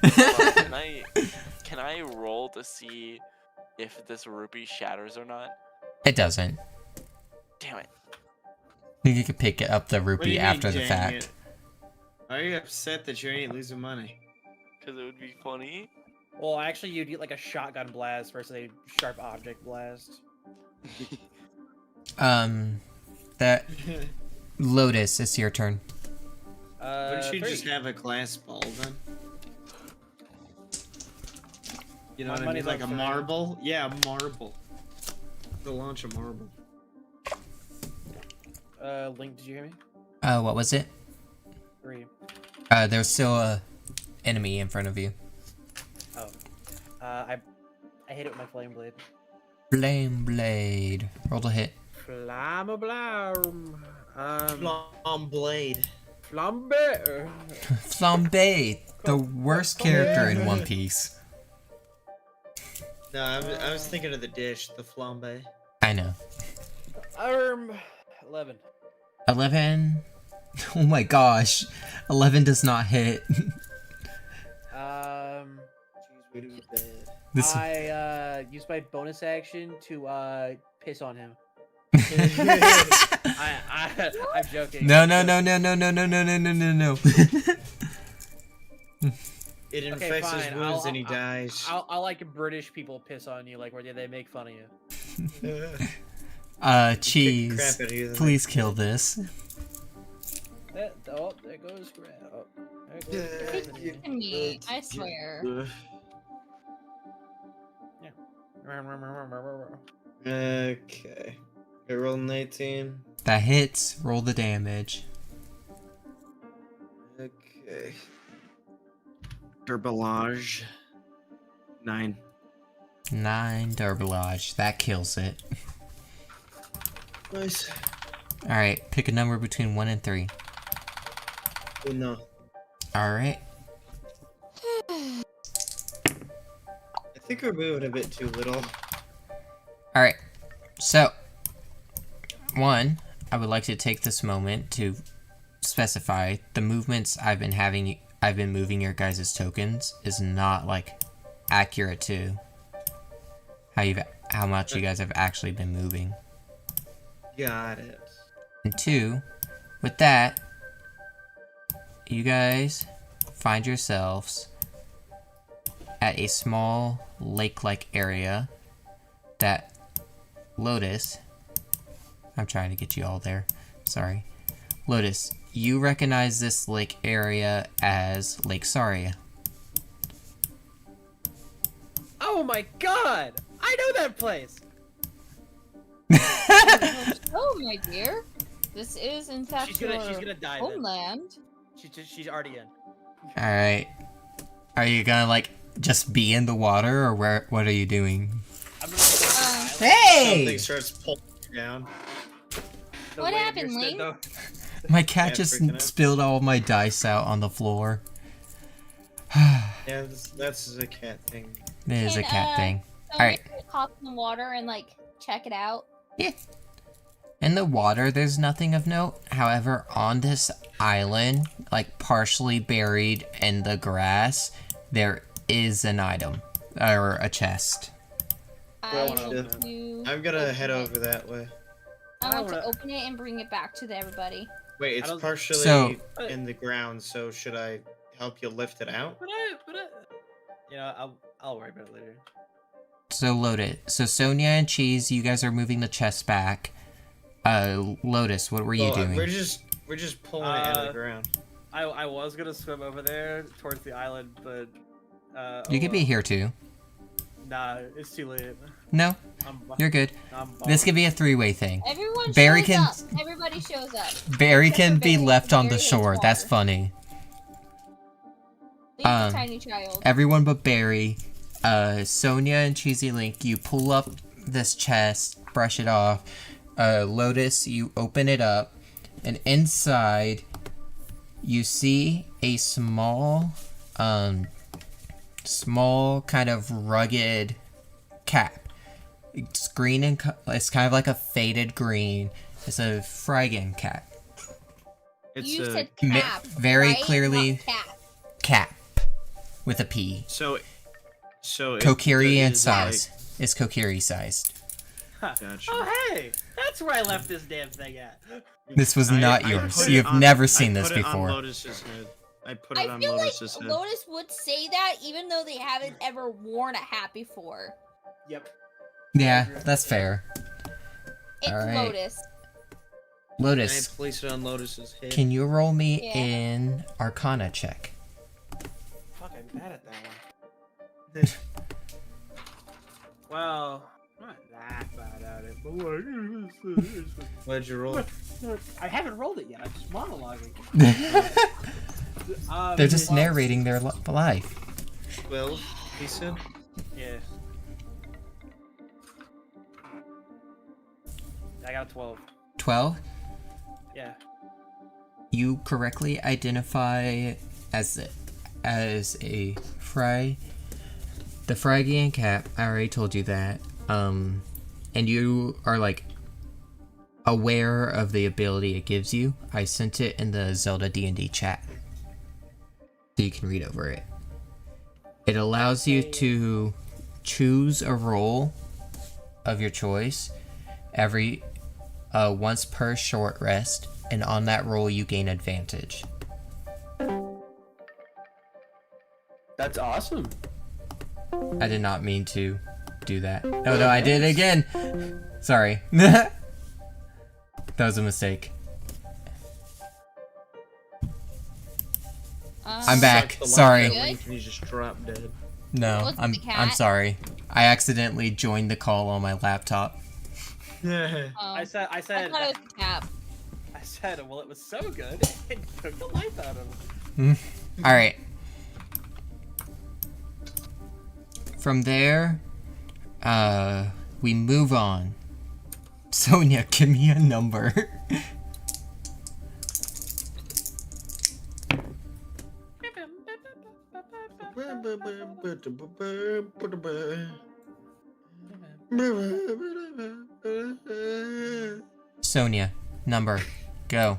Can I roll to see if this rupee shatters or not? It doesn't. Damn it. You can pick up the What do rupee you after mean, the dang fact. it? Are you upset that you ain't losing money? Because it would be funny. Well, actually, you'd get like a shotgun blast versus a sharp object blast. That Lotus, it's your turn. Wouldn't you 30. just have a glass ball then? You know My what I mean? money's Like a on 30. marble? Yeah, a marble. To launch a marble. Link, did you hear me? What was it? 3. There's still a enemy in front of you. Oh. I hit it with my flame blade. Flame blade. Roll to hit. Flammablam. Long blade. Flambe. Flambe, the worst character in One Piece. No, I was thinking of the dish, the flambe. I know. 11. 11. Oh my gosh. 11 does not hit. Jeez, we do bad. This I used my bonus action to piss on him. I'm joking. No. It infects his fine, wounds and he dies. I like British people piss on you, like where they make fun of you. Cheese. Crap out of you, then. Please kill this. Oh, there goes Grant. Oh, there goes It's Grant. to me, I swear. Okay. I rolled an 18. That hits. Roll the damage. Okay. Okay. Derbalage. 9. 9 Derbalage. That kills it. Nice. Alright, pick a number between 1 and 3. Oh no. Alright. I think we're moving a bit too little. Alright. So, 1, I would like to take this moment to specify the movements I've been moving your guys' tokens is not like accurate to how much you guys have actually been moving. Got it. And 2, with that, you guys find yourselves at a small lake-like area that Lotus, I'm trying to get you all there, sorry. Lotus, you recognize this lake area as Lake Saria. Oh my god! I know that place! Oh my dear, this is in fact She's gonna dive homeland. She's already in. Alright. Are you gonna, like, just be in the water, or what are you doing? I'm gonna Hey! Something starts pulling you down. What happened, Link? My cat Yeah, just freaking out. spilled all my dice out on the floor. Yeah, that's a cat thing. It is a cat thing. Alright. Hop in the water and like check it out. Yeah. In the water, there's nothing of note. However, on this island, like partially buried in the grass, there is an item. Or a chest. I Well, need to I'm gonna open head it. over that way. I want to wanna- open it and bring it back to everybody. Wait, it's don't- partially So- in the ground, so should I help you lift it out? You know, I'll worry about it later. So loaded. So Sonia and Cheese, you guys are moving the chest back. Lotus, what were you doing? We're just pulling it out of the ground. I was gonna swim over there towards the island, but You could be here too. Nah, it's too late. No, I'm you're good. I'm This bummed. could be a 3-way thing. Everyone Barry shows can- up. Everybody shows up. Barry Except can for be Barry. left on the Barry hates shore. That's water. funny. Leave the tiny child. Everyone but Barry, Sonia and Cheesy Link, you pull up this chest, brush it off. Lotus, you open it up, and inside you see a small kind of rugged cap. It's green and it's kind of like a faded green. It's a Frigan cap. It's You a said Ma- cap. very right? clearly- Not cat. Cap with a P. so it- Kokiri it in is size. It's Kokiri sized. Gotcha. Oh hey, that's where I left this damn thing at. This was I- not I yours. put it You've on- never seen I this put it on before. Lotus's head. I put it I on feel like Lotus's head. Lotus would say that even though they haven't ever worn a hat before. Yep. Yeah, that's fair. It's Alright. Lotus. And I Lotus, place it on Lotus's head. can you roll me Yeah. in Arcana check? Fuck, I'm bad at that one. Well, I'm not that bad at it, but What'd you roll? I haven't rolled it yet. I'm just monologuing. They're just well, narrating their life. 12, he said. Yeah. I got a 12. 12? Yeah. You correctly identify as a Fry. The Phrygian cap, I already told you that. And you are like aware of the ability it gives you. I sent it in the Zelda D&D chat. So you can read over it. It allows you to choose a role of your choice every once per short rest, and on that roll you gain advantage. That's awesome. I did not mean to do that. Oh no, I did it again! Sorry. That was a mistake. I'm back. Sucked the Sorry. life out of Link and he just dropped dead. No, What's I'm the cat? I'm sorry. I accidentally joined the call on my laptop. Yeah. I said, I thought it was a cap. well, it was so good, it took the life out of him. Alright. From there, we move on. Sonia, give me a number. Sonia, number, go.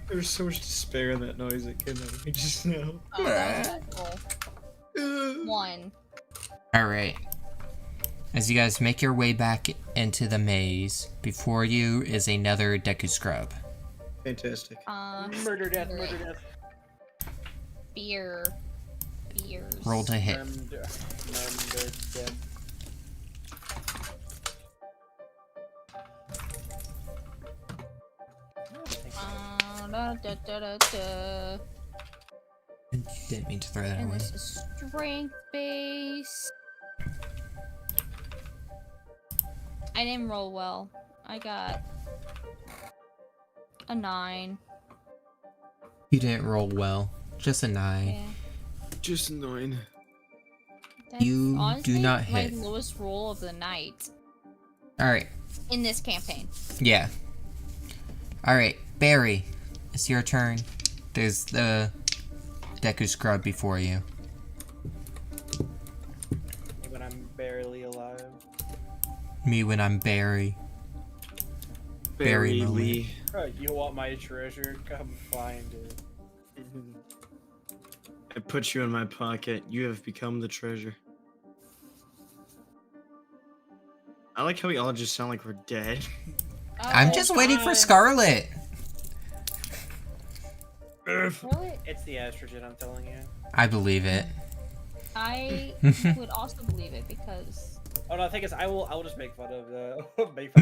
There's so much despair in that noise that came out of me just now. Oh, that was cool. 1. Alright. As you guys make your way back into the maze, before you is another Deku Scrub. Fantastic. Murder death, murder death. Beers. Roll to hit. Murder death. Didn't mean to throw that And away. this is strength base. I didn't roll well. I got a 9. You didn't roll well. Just a 9. Yeah. Just 9. That's You honestly do not my hit. lowest roll of the night Alright. in this campaign. Yeah. Alright, Barry. It's your turn. There's the Deku Scrub before you. When I'm barely alive. Me when I'm Barry. Barry moment. Lee. Oh, you want my treasure? Come find it. I put you in my pocket. You have become the treasure. I like how we all just sound like we're dead. I'm just waiting for Scarlet. Really? It's the estrogen, I'm telling you. I believe it. I would also believe it because Oh no, the thing is, I will just make fun of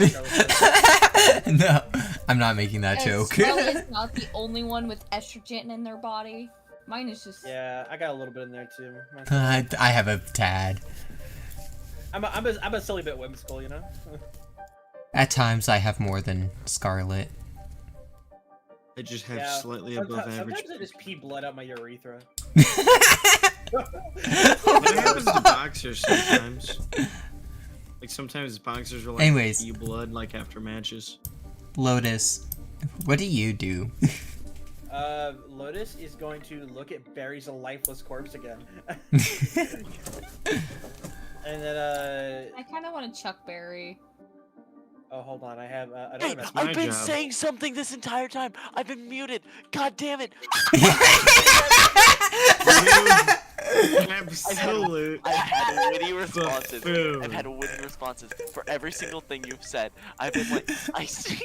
Scarlet. No, I'm not making that joke. Scarlet is not the only one with estrogen in their body. Mine is just Yeah, I got a little bit in there too. I have a tad. I'm a silly bit whimsical, you know. At times, I have more than Scarlet. I just have slightly above average. Sometimes I just pee blood out my urethra. That happens to boxers sometimes. Like sometimes boxers are like Anyways. pee blood like after matches. Lotus, what do you do? Lotus is going to look at Barry's lifeless corpse again. And then I kind of want to chuck Barry. oh, hold on, I have Hey, another message. my I've been job. saying something this entire time. I've been muted. God damn it. Absolute. I've had witty responses. buffoon. I've had witty responses for every single thing you've said. I've been like, I see.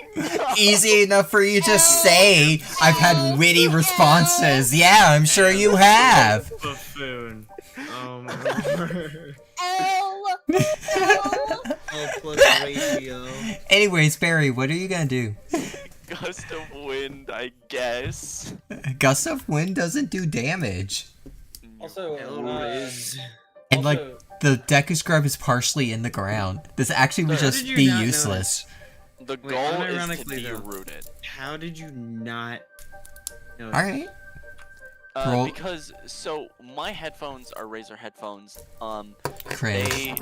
Easy enough for you to say. I've had witty responses. Yeah, I'm sure you have. Buffoon. Oh my word. L. Oh, plus ratio. Anyways, Barry, what are you gonna do? Gust of wind, I guess. Gust of wind doesn't do damage. Also, Elriz. And like, also- the Deku Scrub is partially in the ground. This actually would How just did you be not useless. The Wait, goal is to unironically, be though. rooted. How did you not know? Alright. Roll- Because, so, my headphones are Razer headphones. Cringe. They,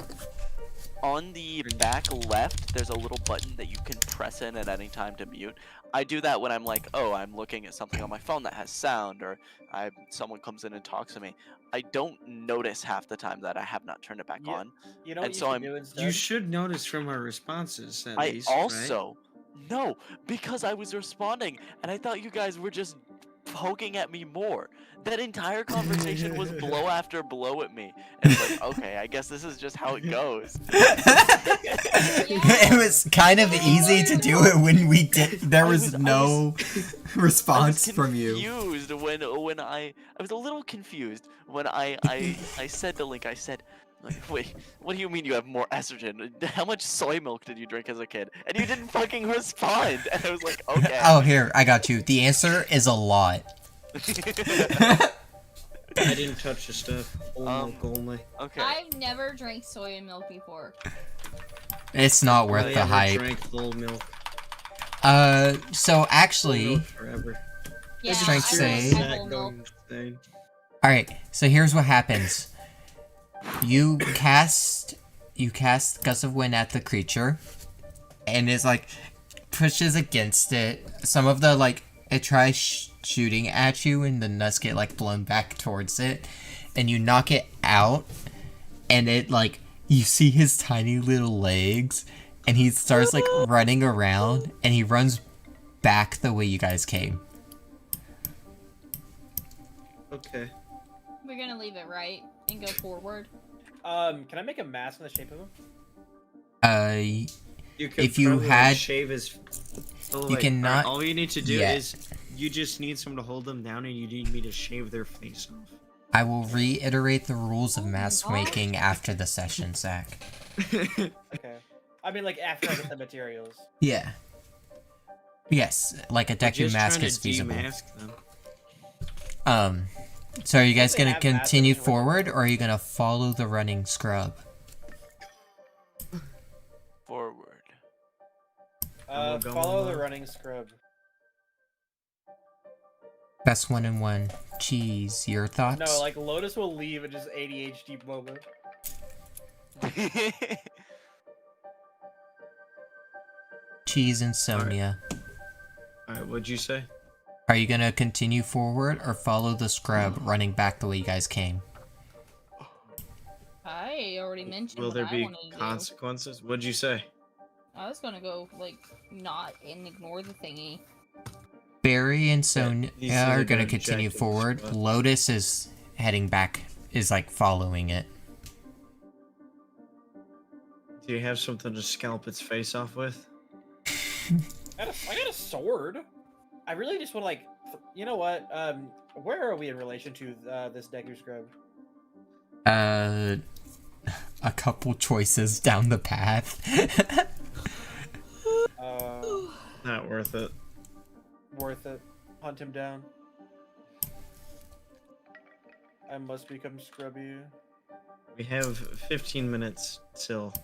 on the back left, there's a little button that you can press in at any time to mute. I do that when I'm like, oh, I'm looking at something on my phone that has sound, or someone comes in and talks to me. I don't notice half the time that I have not turned it back Yeah, on. you know and what you so should I'm- do instead? You should notice from our responses at I least, right? also, no, because I was responding, and I thought you guys were just poking at me more. That entire conversation was blow after blow at me. And it's like, okay, I guess this is just how it goes. It was kind of easy to do it when we did. There was no response from you. Confused when I was a little confused when I said to Link, I said, like, wait, what do you mean you have more estrogen? How much soy milk did you drink as a kid? And you didn't fucking respond. And I was like, okay. Oh, here, I got you. The answer is a lot. I didn't touch the stuff. Whole milk only. Okay. I've never drank soy milk before. It's not worth I the ever hype. Drank full milk. So Full actually, milk forever. Yeah, Strength save. I roll milk. Alright, so here's what happens. You cast Gust of Wind at the creature, and it's like pushes against it. Some of the like it tries shooting at you, and the nuts get like blown back towards it, and you knock it out, and it like you see his tiny little legs, and he starts like running around, and he runs back the way you guys came. Okay. We're gonna leave it right and go forward. Can I make a mask in the shape of him? You could If you probably had- shave his. So, You cannot All you need to do yet. is you just need someone to hold them down, and you need me to shave their face off. I will reiterate the rules of mask making after the session, Zach. Okay. I mean, like after I get the materials. Yeah. Yes, like a Deku Just mask trying is to feasible. demask them. So are you guys They gonna have masks continue in the original. forward, or are you gonna follow the running scrub? Forward. will go Follow on the that. running scrub. Best 1-in-1. Cheese, your thoughts? No, like Lotus will leave at just ADHD moment. Cheese and Sonia. Alright, what'd you say? Are you gonna continue forward, or follow the scrub running back the way you guys came? I already mentioned Will what there I be wanted to do. consequences? What'd you say? I was gonna go like not and ignore the thingy. Barry and Sonia these are are gonna the continue objectives, forward. but- Lotus is heading back, is like following it. Do you have something to scalp its face off with? I got a sword. I really just want to like, you know what? Where are we in relation to this Deku scrub? A couple choices down the path. Not worth it. Worth it. Hunt him down. I must become scrubby. We have 15 minutes till.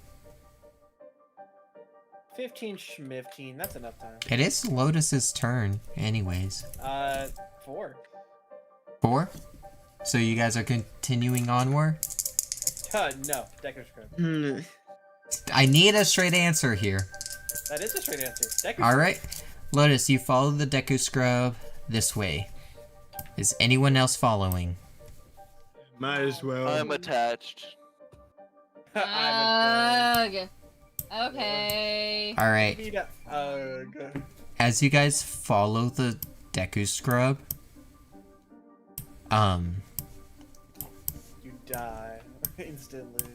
15 schmifteen. That's enough time. It is Lotus's turn, anyways. 4. 4? So you guys are continuing onward? No, Deku scrub. I need a straight answer here. That is a straight answer. Deku Alright. Lotus, you follow the Deku Scrub this way. Is anyone else following? Might as well. I'm attached. scrub. I'm Ugh. Okay. Alright. Ugh. As you guys follow the Deku Scrub, You die instantly.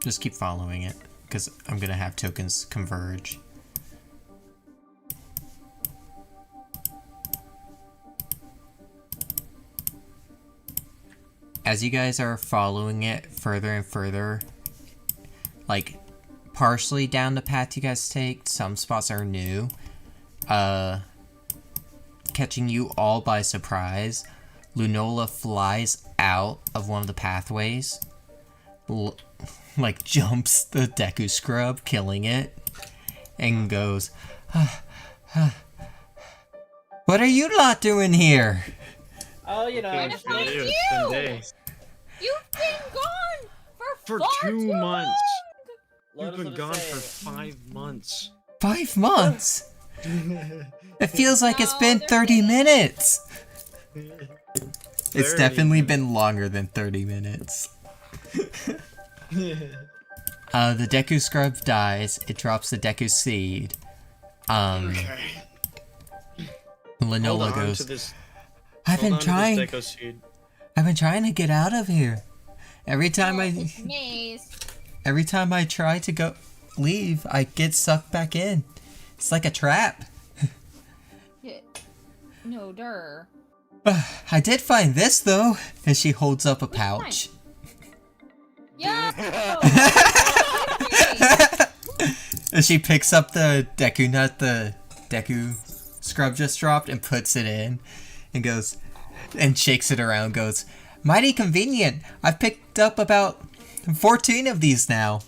just keep following it, because I'm gonna have tokens converge. As you guys are following it further and further, like, partially down the path you guys take, some spots are new, catching you all by surprise, Lunola flies out of one of the pathways, like jumps the Deku Scrub, killing it, and goes, "What are you lot doing here?" Oh, you know, I just Thank really... you! It's been days. You've been gone for For far 2 too months. Lotus You've been will gone just for say- 5 months. 5 months? It feels like it's No, been they're 30 kidding. minutes! It's 30 definitely been longer than 30 minutes. The Deku Scrub dies, it drops the Deku Seed. Okay. Linola Hold on goes, to this. I've Hold been on to trying, this Deco seed. I've been trying to get out of here. Every time It's maze. every time I try to go leave, I get sucked back in. It's like a trap. Yeah. No, der. I did find this though, and she holds up a pouch. Yeah. And she picks up the Deku nut the Deku Scrub just dropped and puts it in and goes and shakes it around, goes, "Mighty convenient. I've picked up about 14 of these now."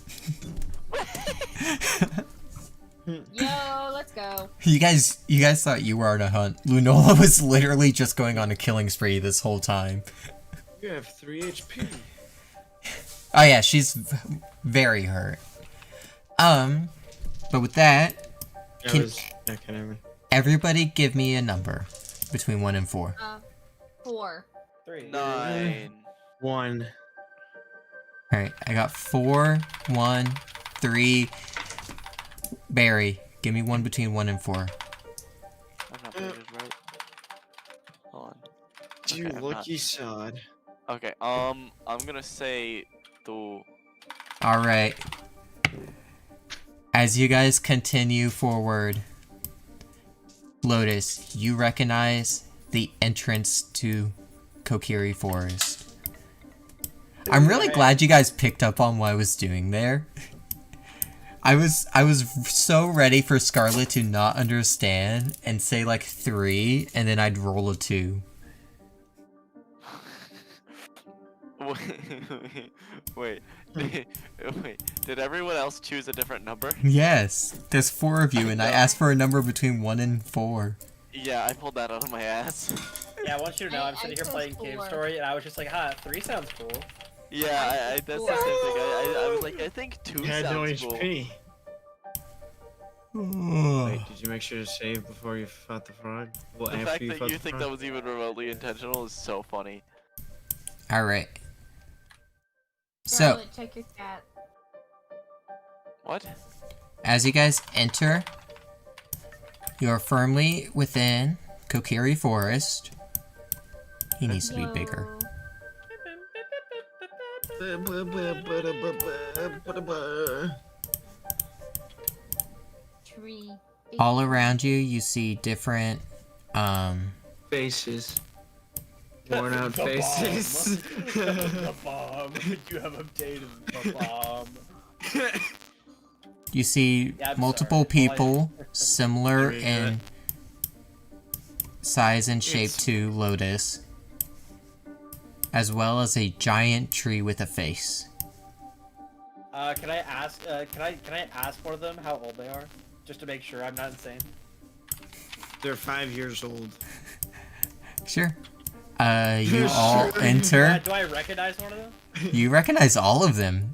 Yo, let's go. You guys thought you were on a hunt. Lunola was literally just going on a killing spree this whole time. You have 3 HP. Oh yeah, she's very hurt. But with that, everybody give me a number between 1 and 4. 4. 3. 9. 1. Alright, I got 4, 1, 3. Barry, give me one between 1 and 4. I'm not rated right. Hold on. You Okay, I'm lucky sod. Okay, I'm gonna say 2. Alright. As you guys continue forward, Lotus, you recognize the entrance to Kokiri Forest. I'm really glad you guys picked up on what I was doing there. I was so ready for Scarlet to not understand and say like 3, and then I'd roll a 2. Wait. Did everyone else choose a different number? Yes, there's 4 of you, and I asked for a number between 1 and 4. Yeah, I pulled that out of my ass. Yeah, I want you to know, I'm sitting here playing Cave Story, and I was just like, 3 sounds cool. Yeah, that's the same thing. I was like, I think 2 You had no sounds cool. HP. Wait, did you make sure to save before you fought the frog? Well, The after fact you that fought you the think frog? that was even remotely intentional is so funny. Alright. So, Charlotte, check your cat. What? as you guys enter, you are firmly within Kokiri Forest. He needs to be bigger. Tree. All around you, you see different, Faces. Worn out The faces. The bomb. You have updated the bomb. you see Yeah, I'm multiple sorry. people similar Very in good. size and shape It's- to Lotus, as well as a giant tree with a face. Can I ask? Can I ask one of them how old they are, just to make sure I'm not insane? They're 5 years old. Sure. You all enter. Do I recognize one of them? You recognize all of them.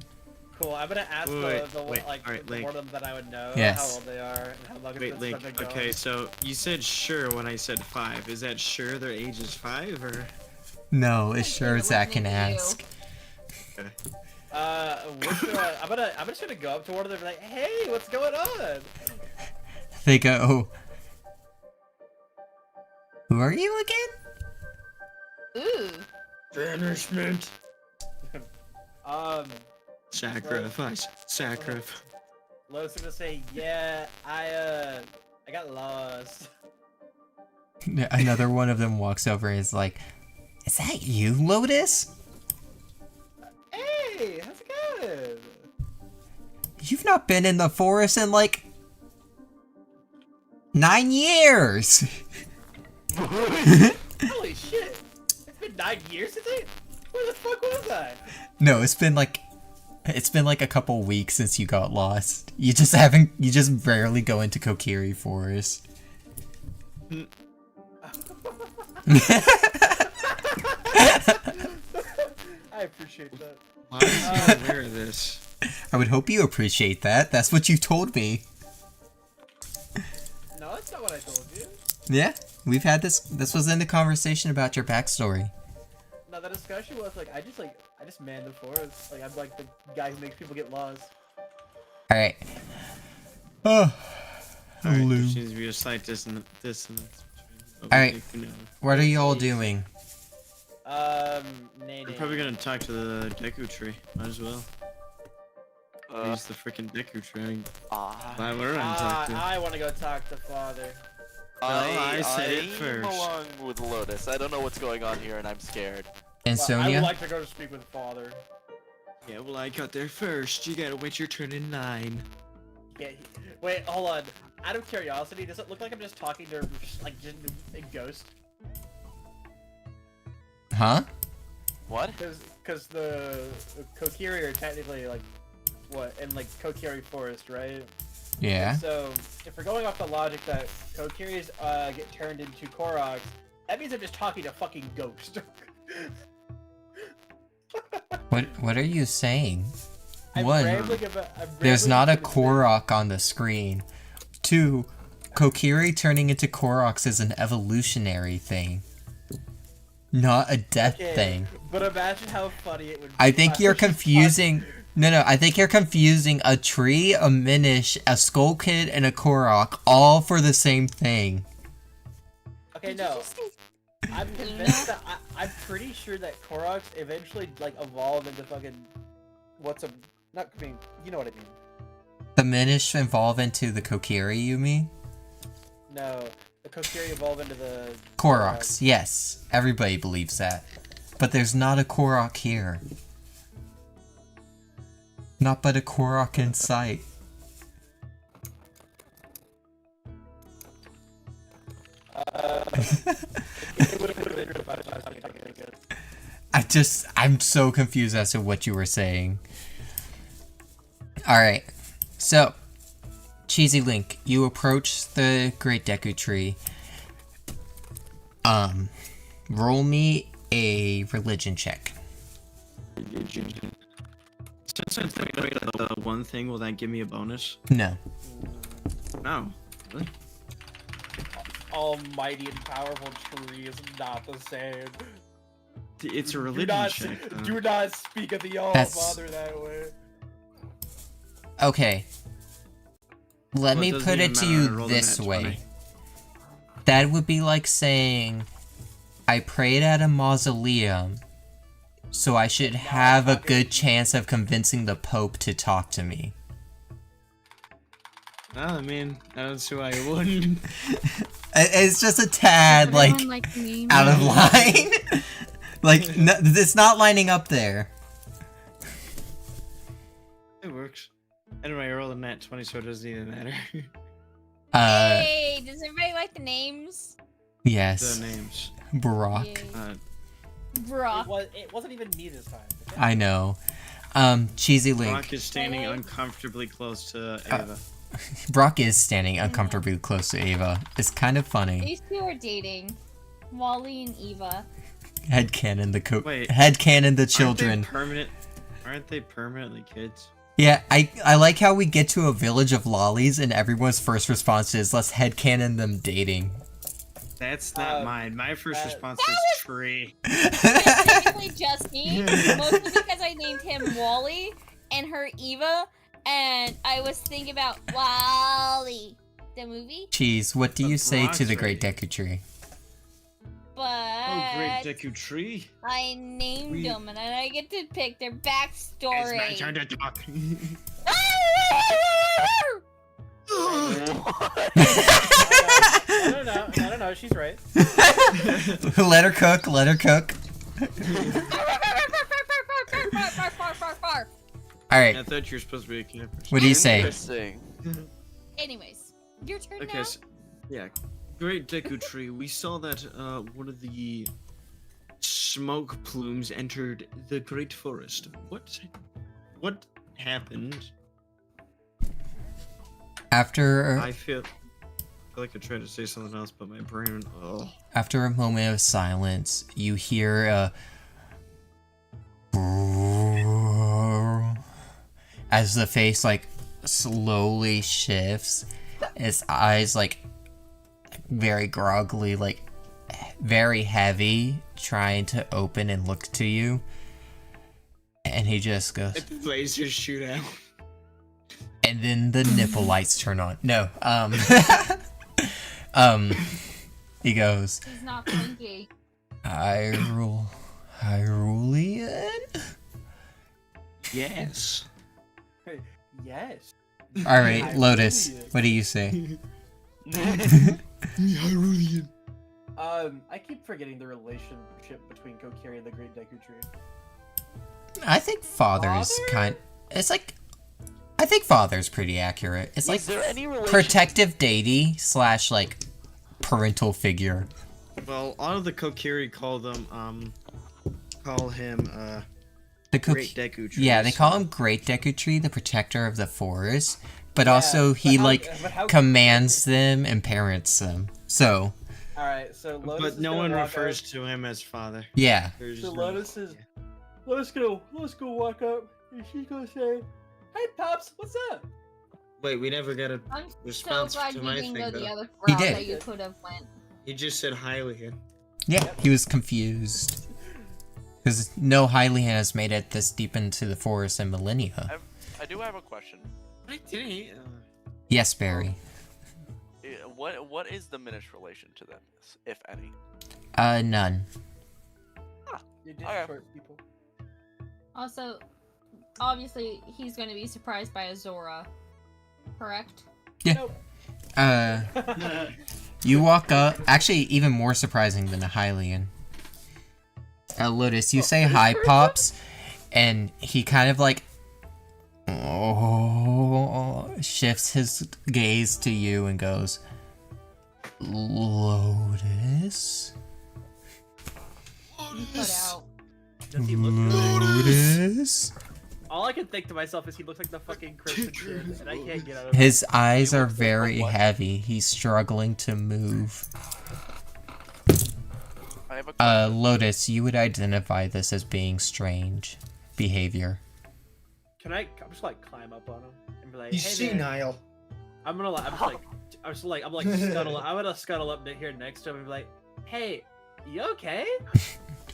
Cool. I'm gonna ask Wait, the wait, like alright, the Link. one of them that I would know Yes. how old they are and how long Wait, it's Link. been going. Okay, so you said sure when I said 5. Is that sure their age is 5 or? No, as sure as I can listening to you. ask. I'm just gonna go up to one of them and be like, hey, what's going on? They go, who are you again? Ooh. Banishment. Sacrifice. Sacrifice. Lo's gonna say, yeah, I got lost. Another one of them walks over and is like, is that you, Lotus? Hey, how's it going? You've not been in the forest in like 9 years. Holy shit! It's been 9 years since where the fuck was I? No, it's been like a couple weeks since you got lost. You just rarely go into Kokiri Forest. I appreciate that. Why is he aware of this? I would hope you appreciate that. That's what you told me. No, that's not what I told you. Yeah, we've had this. This was in the conversation about your backstory. No, the discussion was like I just man the forest. Like I'm like the guy who makes people get lost. All right. Oh, Alright, there Lou. seems to be a slight dissonance. Alright. What are you all doing? Nay, We're probably gonna talk to the Deku tree. Might as well. Use the freaking Deku tree. Why we're on talk to. I want to go talk to father. I said it first. Along with Lotus. I don't know what's going on here, and I'm scared. And Well, I Sonia? would like to go to speak with father. Yeah, well, I got there first. You gotta wait your turn in line. Yeah, wait, hold on. Out of curiosity, does it look like I'm just talking to like just a ghost? Huh? What? Because the Kokiri are technically like what in like Kokiri Forest, right? Yeah. So, if we're going off the logic that Kokiris get turned into Koroks, that means I'm just talking to fucking Ghost. What are you saying? I'm One, rambling there's not a into the thing. Korok on the screen. Two, Kokiri turning into Koroks is an evolutionary thing. Not a death Okay, thing. But imagine how funny it would be. I think if you're was just confusing... No, I think you're confusing a tree, a Minish, a Skull Kid, and a Korok all for the same thing. Okay, Did you no. just say I'm convinced that I'm pretty sure that Koroks eventually like evolve into fucking not I mean, you know what I mean. The Minish evolve into the Kokiri, you mean? No, the Kokiri evolve into the Koroks, yes. Everybody believes that. But there's not a Korok here. Not but a Korok in sight. I'm so confused as to what you were saying. Alright, so, Cheesy Link, you approach the Great Deku Tree. Roll me a religion check. Since I'm thinking the one thing, will that give me a bonus? No. No. Really? Almighty and powerful tree is not the same. It's a Do religion not, check. though. do not speak of the All That's- Father that way. Okay. Let Well, me it doesn't put even it to matter, I you rolled a this nat way. 20. That would be like saying, I prayed at a mausoleum, so I should have a good chance of convincing the Pope to talk to me. I mean, I don't see why I wouldn't. It's just a tad, like, everyone like me? out of line. Like, no, it's not lining up there. It works. Anyway, I rolled a nat 20, so it doesn't even matter. Hey, does everybody like the names? Yes. The names. Brock. Yay. Bruh. It wasn't even me this time. Okay? I know. Cheesy Link. Brock is standing uncomfortably close to Ava. Brock is standing uncomfortably close to Ava. It's kind of funny. These two are dating. Wally and Eva. Headcanon the Wait. headcanon the children. Aren't they permanently kids? Yeah, I like how we get to a village of lollies and everyone's first response is let's headcanon them dating. That's not mine. My first response That was was- tree. It's technically just me, mostly because I named him Wally and her Eva, and I was thinking about Wally, the movie, Cheese, what do But you say to the Brock's Great right. Deku Tree? but Oh, great Deku Tree. I named We- them, and I get to pick their It's backstory. my turn to talk. I don't know. She's right. Let her cook, let her cook. Alright, I thought you were supposed to be a camper. what do you say? Interesting. Anyways, your turn Okay, now. so, yeah. Great Deku Tree. We saw that one of the smoke plumes entered the Great Forest. What happened? After I feel like I tried to say something else, but my brain. Oh. After a moment of silence, you hear a as the face like slowly shifts, his eyes like very groggily, like very heavy, trying to open and look to you. And he just goes, Lasers shoot out. and then the nipple lights turn on. No, he goes, He's not funky. Hyrulean? Yes. Yes. Alright, Lotus, what do you say? Hyrulean. I keep forgetting the relationship between Kokiri and the Great Deku Tree. I think father's Father? it's like, I think father's pretty accurate. It's like Is there any relation? protective deity / like parental figure. Well, all of the Kokiri call him The Great Deku Tree. Yeah, they call him Great Deku Tree, the protector of the forest, but Yeah, also he like but how- commands them and parents them. So All right, so Lotus But is no gonna one walk refers up. to him as father. yeah, There's So no- Lotus is. Let's go walk up, and she's gonna say, "Hey, pops, what's up?" Wait, we never got a I'm so response glad to you my didn't thing go the though. other He route did. that you could have went. He just said Hylian. yeah, he was confused because no Hylian has made it this deep into the forest in millennia. I do have a question. I didn't. Yes, Barry. What is the Minish relation to them, if any? None. You did Okay. short people. Also, obviously, he's going to be surprised by Azora. Correct? Nope. You walk up. Actually, even more surprising than a Hylian. Lotus, you say hi, Pops, and he kind of like shifts his gaze to you and goes, Lotus? You put out. Does he look? Lotus? All I can think to myself is he looks like the fucking Crimson Kid, and I can't get out of it. His eyes He are looks like very what? heavy. He's struggling to move. I have a question. Lotus, you would identify this as being strange behavior. Can I? I'm just like climb up on him and be like, He's "Hey, man." senile. I'm gonna like, I'm gonna scuttle up here next to him and be like, "Hey, you okay?"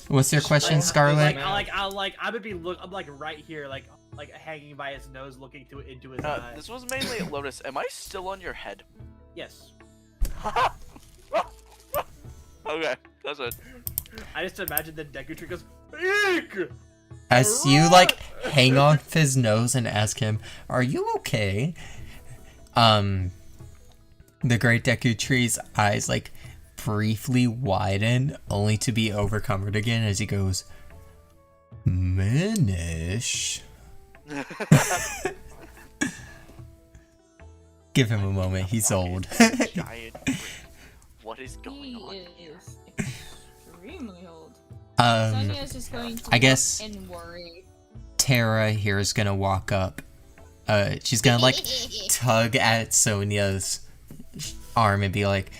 What's your question, Like, Scarlet? I'm like right here, like hanging by his nose, looking into his eye. This was mainly Lotus. Am I still on your head? Yes. Okay, that's it. I just imagine the Deku Tree goes, "Eek!" As you like hang off his nose and ask him, "Are you okay?" The Great Deku Tree's eyes like briefly widen, only to be overcome again as he goes, Minish. Give him a moment. He's old. Giant. What is going He on? is extremely old. um, Sonia's just going to I guess- look and worry. Tara here is gonna walk up. She's gonna like tug at Sonia's arm and be like,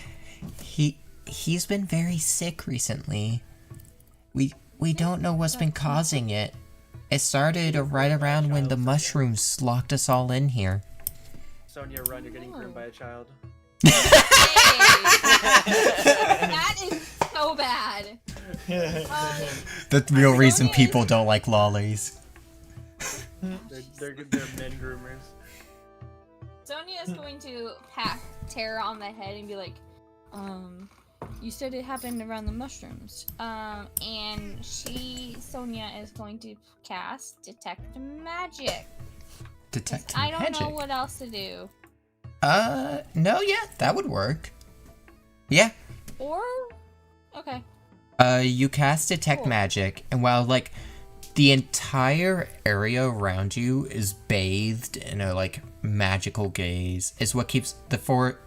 he's been very sick recently. We don't know what's been causing it. It started right around when the mushrooms locked us all in here. Sonia, run! You're getting groomed by a child. That is so bad. The real reason people don't like lollies. They're men groomers. Sonia is going to pat Tara on the head and be like, you said it happened around the mushrooms. And Sonia is going to cast Detect Magic. Detect I don't magic. know what else to do. No, yeah, that would work. Yeah. Or, okay. You cast Detect Cool. Magic, and while, like, the entire area around you is bathed in a, like, magical gaze, is what keeps the forest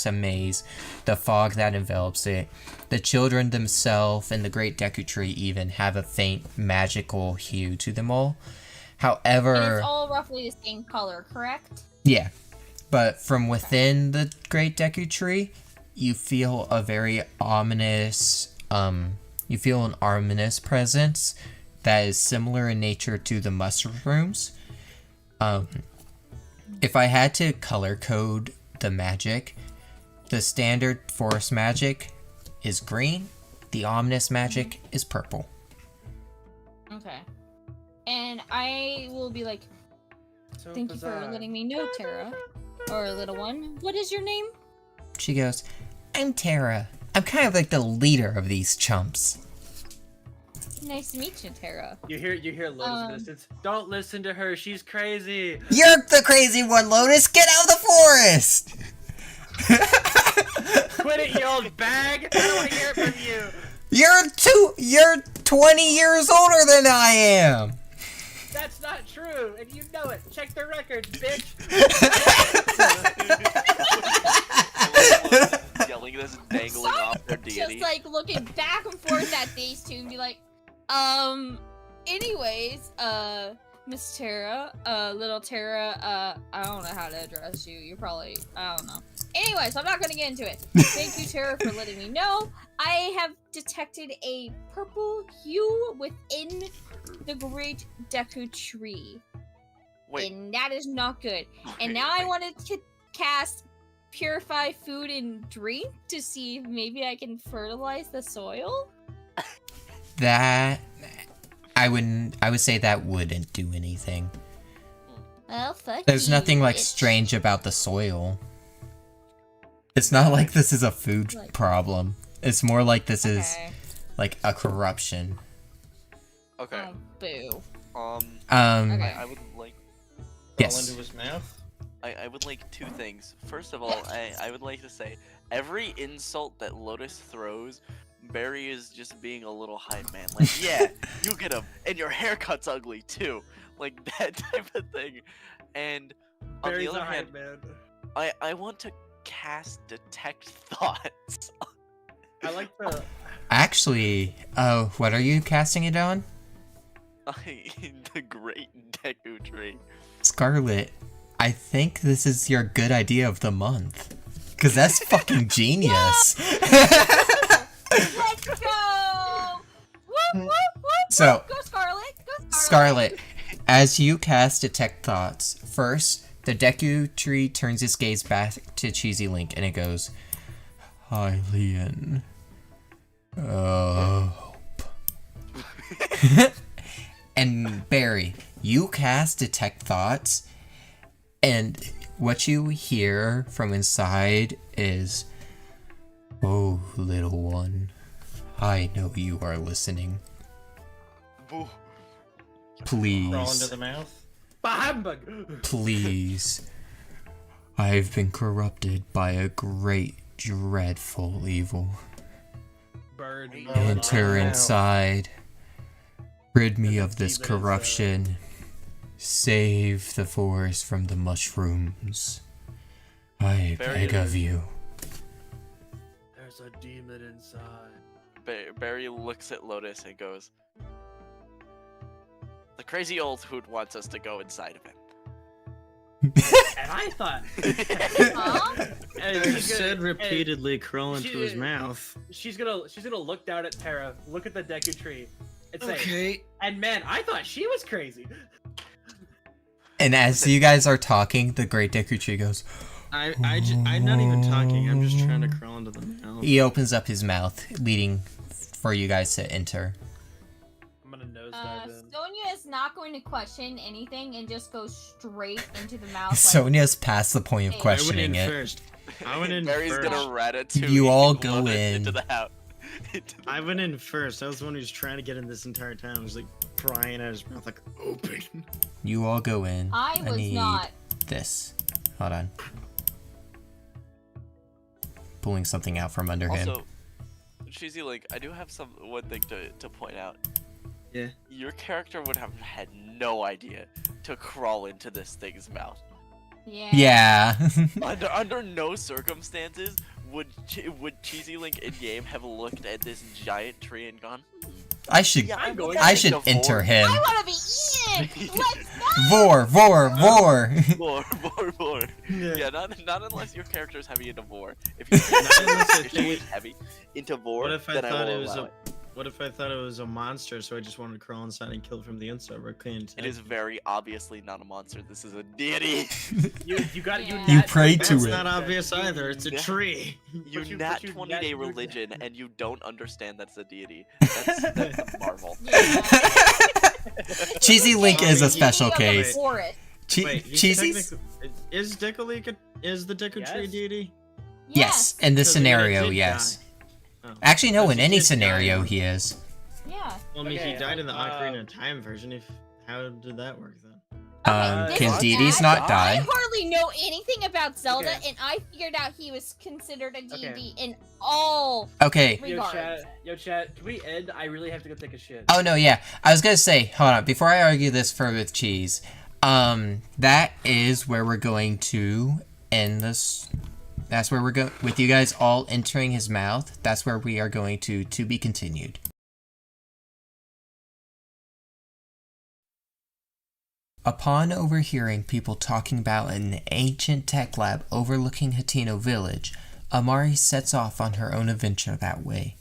a maze, the fog that envelops it. The children themselves and the Great Deku Tree even have a faint magical hue to them all. And However... it's all roughly the same color, correct? Yeah, but from within the Great Deku Tree, you feel a very ominous, you feel an ominous presence that is similar in nature to the mushrooms. If I had to color code the magic, the standard forest magic is green, the ominous magic is purple. Okay. And I will be like, So thank you for bizarre. letting me know, Tara. Or little one. What is your name? She goes, I'm Tara. I'm kind of like the leader of these chumps. Nice to meet you, Tara. You hear Lotus in the distance. Don't listen to her. She's crazy. You're the crazy one, Lotus! Get out of the forest! Quit it, you old bag. I don't want to hear it from you. You're 20 years older than I am! That's not true, and you know it. Check the records, bitch. Yelling this, dangling off their deity. Just like looking back and forth at these two and be like, anyways, Miss Tara, little Tara, I don't know how to address you. You're probably, I don't know. Anyways, I'm not gonna get into it. Thank you, Tara, for letting me know. I have detected a purple hue within the Great Deku Tree. Wait. And that is not good. Okay, And now I wait. wanted to cast Purify Food and Drink to see if maybe I can fertilize the soil. That I would say that wouldn't do anything. Well, fuck There's you, nothing like bitch. strange about the soil. It's not like this is a food Like- problem. It's more like this is Okay. like a corruption. Okay. Oh, boo. Okay. I would like Yes. Fall into his mouth. I would like two things. First of all, I would like to say every insult that Lotus throws, Barry is just being a little hype man. Like, yeah, you get him, and your haircut's ugly too, like that type of thing. And on Barry's the a other hand, hype man. I want to cast detect thoughts. I like the. Actually, what are you casting it on? The Great Deku Tree. Scarlet, I think this is your good idea of the month. Cause that's fucking genius. Let's go! Whoop, whoop, whoop, So, Go Scarlet! Go Scarlet! Scarlet, as you cast Detect Thoughts, first, the Deku Tree turns its gaze back to Cheesy Link and it goes, Hylian. And Barry, you cast Detect Thoughts, and what you hear from inside is, oh, little one, I know you are listening. Boo. Crawl into Please, the mouth. Bahambug! please. I've been corrupted by a great, dreadful evil. Bird. Enter inside. Rid me of this Demon inside. corruption. Save the forest from the mushrooms. I Barry- beg of you. There's a demon inside. Barry looks at Lotus and goes, "The crazy old hoot wants us to go inside of him." And I thought. Huh? and He she's gonna- said and repeatedly crawl into his she- mouth. She's gonna look down at Terra, look at the Deku Tree, and say, Okay. and man, I thought she was crazy. And as you guys are talking, the Great Deku Tree goes. I'm not even talking. I'm just trying to crawl into the mouth. He opens up his mouth, leading for you guys to enter. I'm gonna nosedive in. Sonia is not going to question anything and just go straight into the mouth. Like, Sonia's past the point of Hey. questioning I went it. in first. I went in Barry's first. gonna ratatouille. You all go Lotus in. into the house. I went in first. I was the one who's trying to get in this entire time. I was like prying at his mouth, like open. You all go in. I was need not. this. Hold on. Pulling something out from under him. Also, Cheesy Link, I do have one thing to point out. Yeah. Your character would have had no idea to crawl into this thing's mouth. Yeah. Yeah. Under no circumstances would Cheesy Link in game have looked at this giant tree and gone, I should "Yeah, I'm going I to should enter him. I want to be eaten. Let's go. Vor, vor, vor. More. Yeah. Yeah, not unless your character is heavy into vor. If your Not unless I character think is heavy into vor, What if I then thought will it was allow a? What if I thought it was a monster? So I just wanted to crawl inside and kill from the inside. But I couldn't. It is very obviously not a monster. This is a deity. You got Yeah. You nat- prayed That's to it. not obvious either. It's a Yeah. tree. You But you- nat but you 20 nat- day you- religion and you don't understand that's a deity. That's a marvel. Yeah. Cheesy Link is a special Be on the case. forest. Wait, he's Cheesy's? technically- is Deku is the Deku Tree Yes. deity? Yes, in this So the guy scenario, did yes. die. Oh. Actually, no, Because in he any did die. scenario, he is. Yeah. Well, I mean, Okay, he died in the Ocarina uh, of Time version. How did that work then? This Can is deities bad. not I die? hardly know anything about Zelda, Okay. and I figured out he was considered a D&D Okay. in all Okay. regards. Yo, chat, can we end? I really have to go take a shit. Oh no, yeah. I was gonna say, hold on, before I argue this further with Cheese, that is where we're going to end this. That's where we're going with you guys all entering his mouth. That's where we are going to be continued. Upon overhearing people talking about an ancient tech lab overlooking Hateno Village, Amari sets off on her own adventure that way.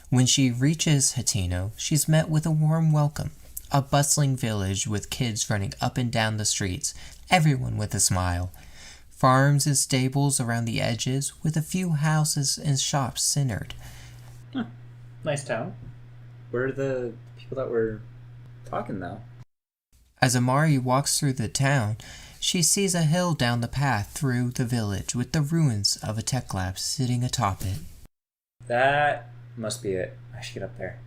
When she reaches Hateno, she's met with a warm welcome. A bustling village with kids running up and down the streets, everyone with a smile. Farms and stables around the edges, with a few houses and shops centered. Nice town. Where are the people that were talking, though? As Amari walks through the town, she sees a hill down the path through the village with the ruins of a tech lab sitting atop it. That must be it. I should get up there.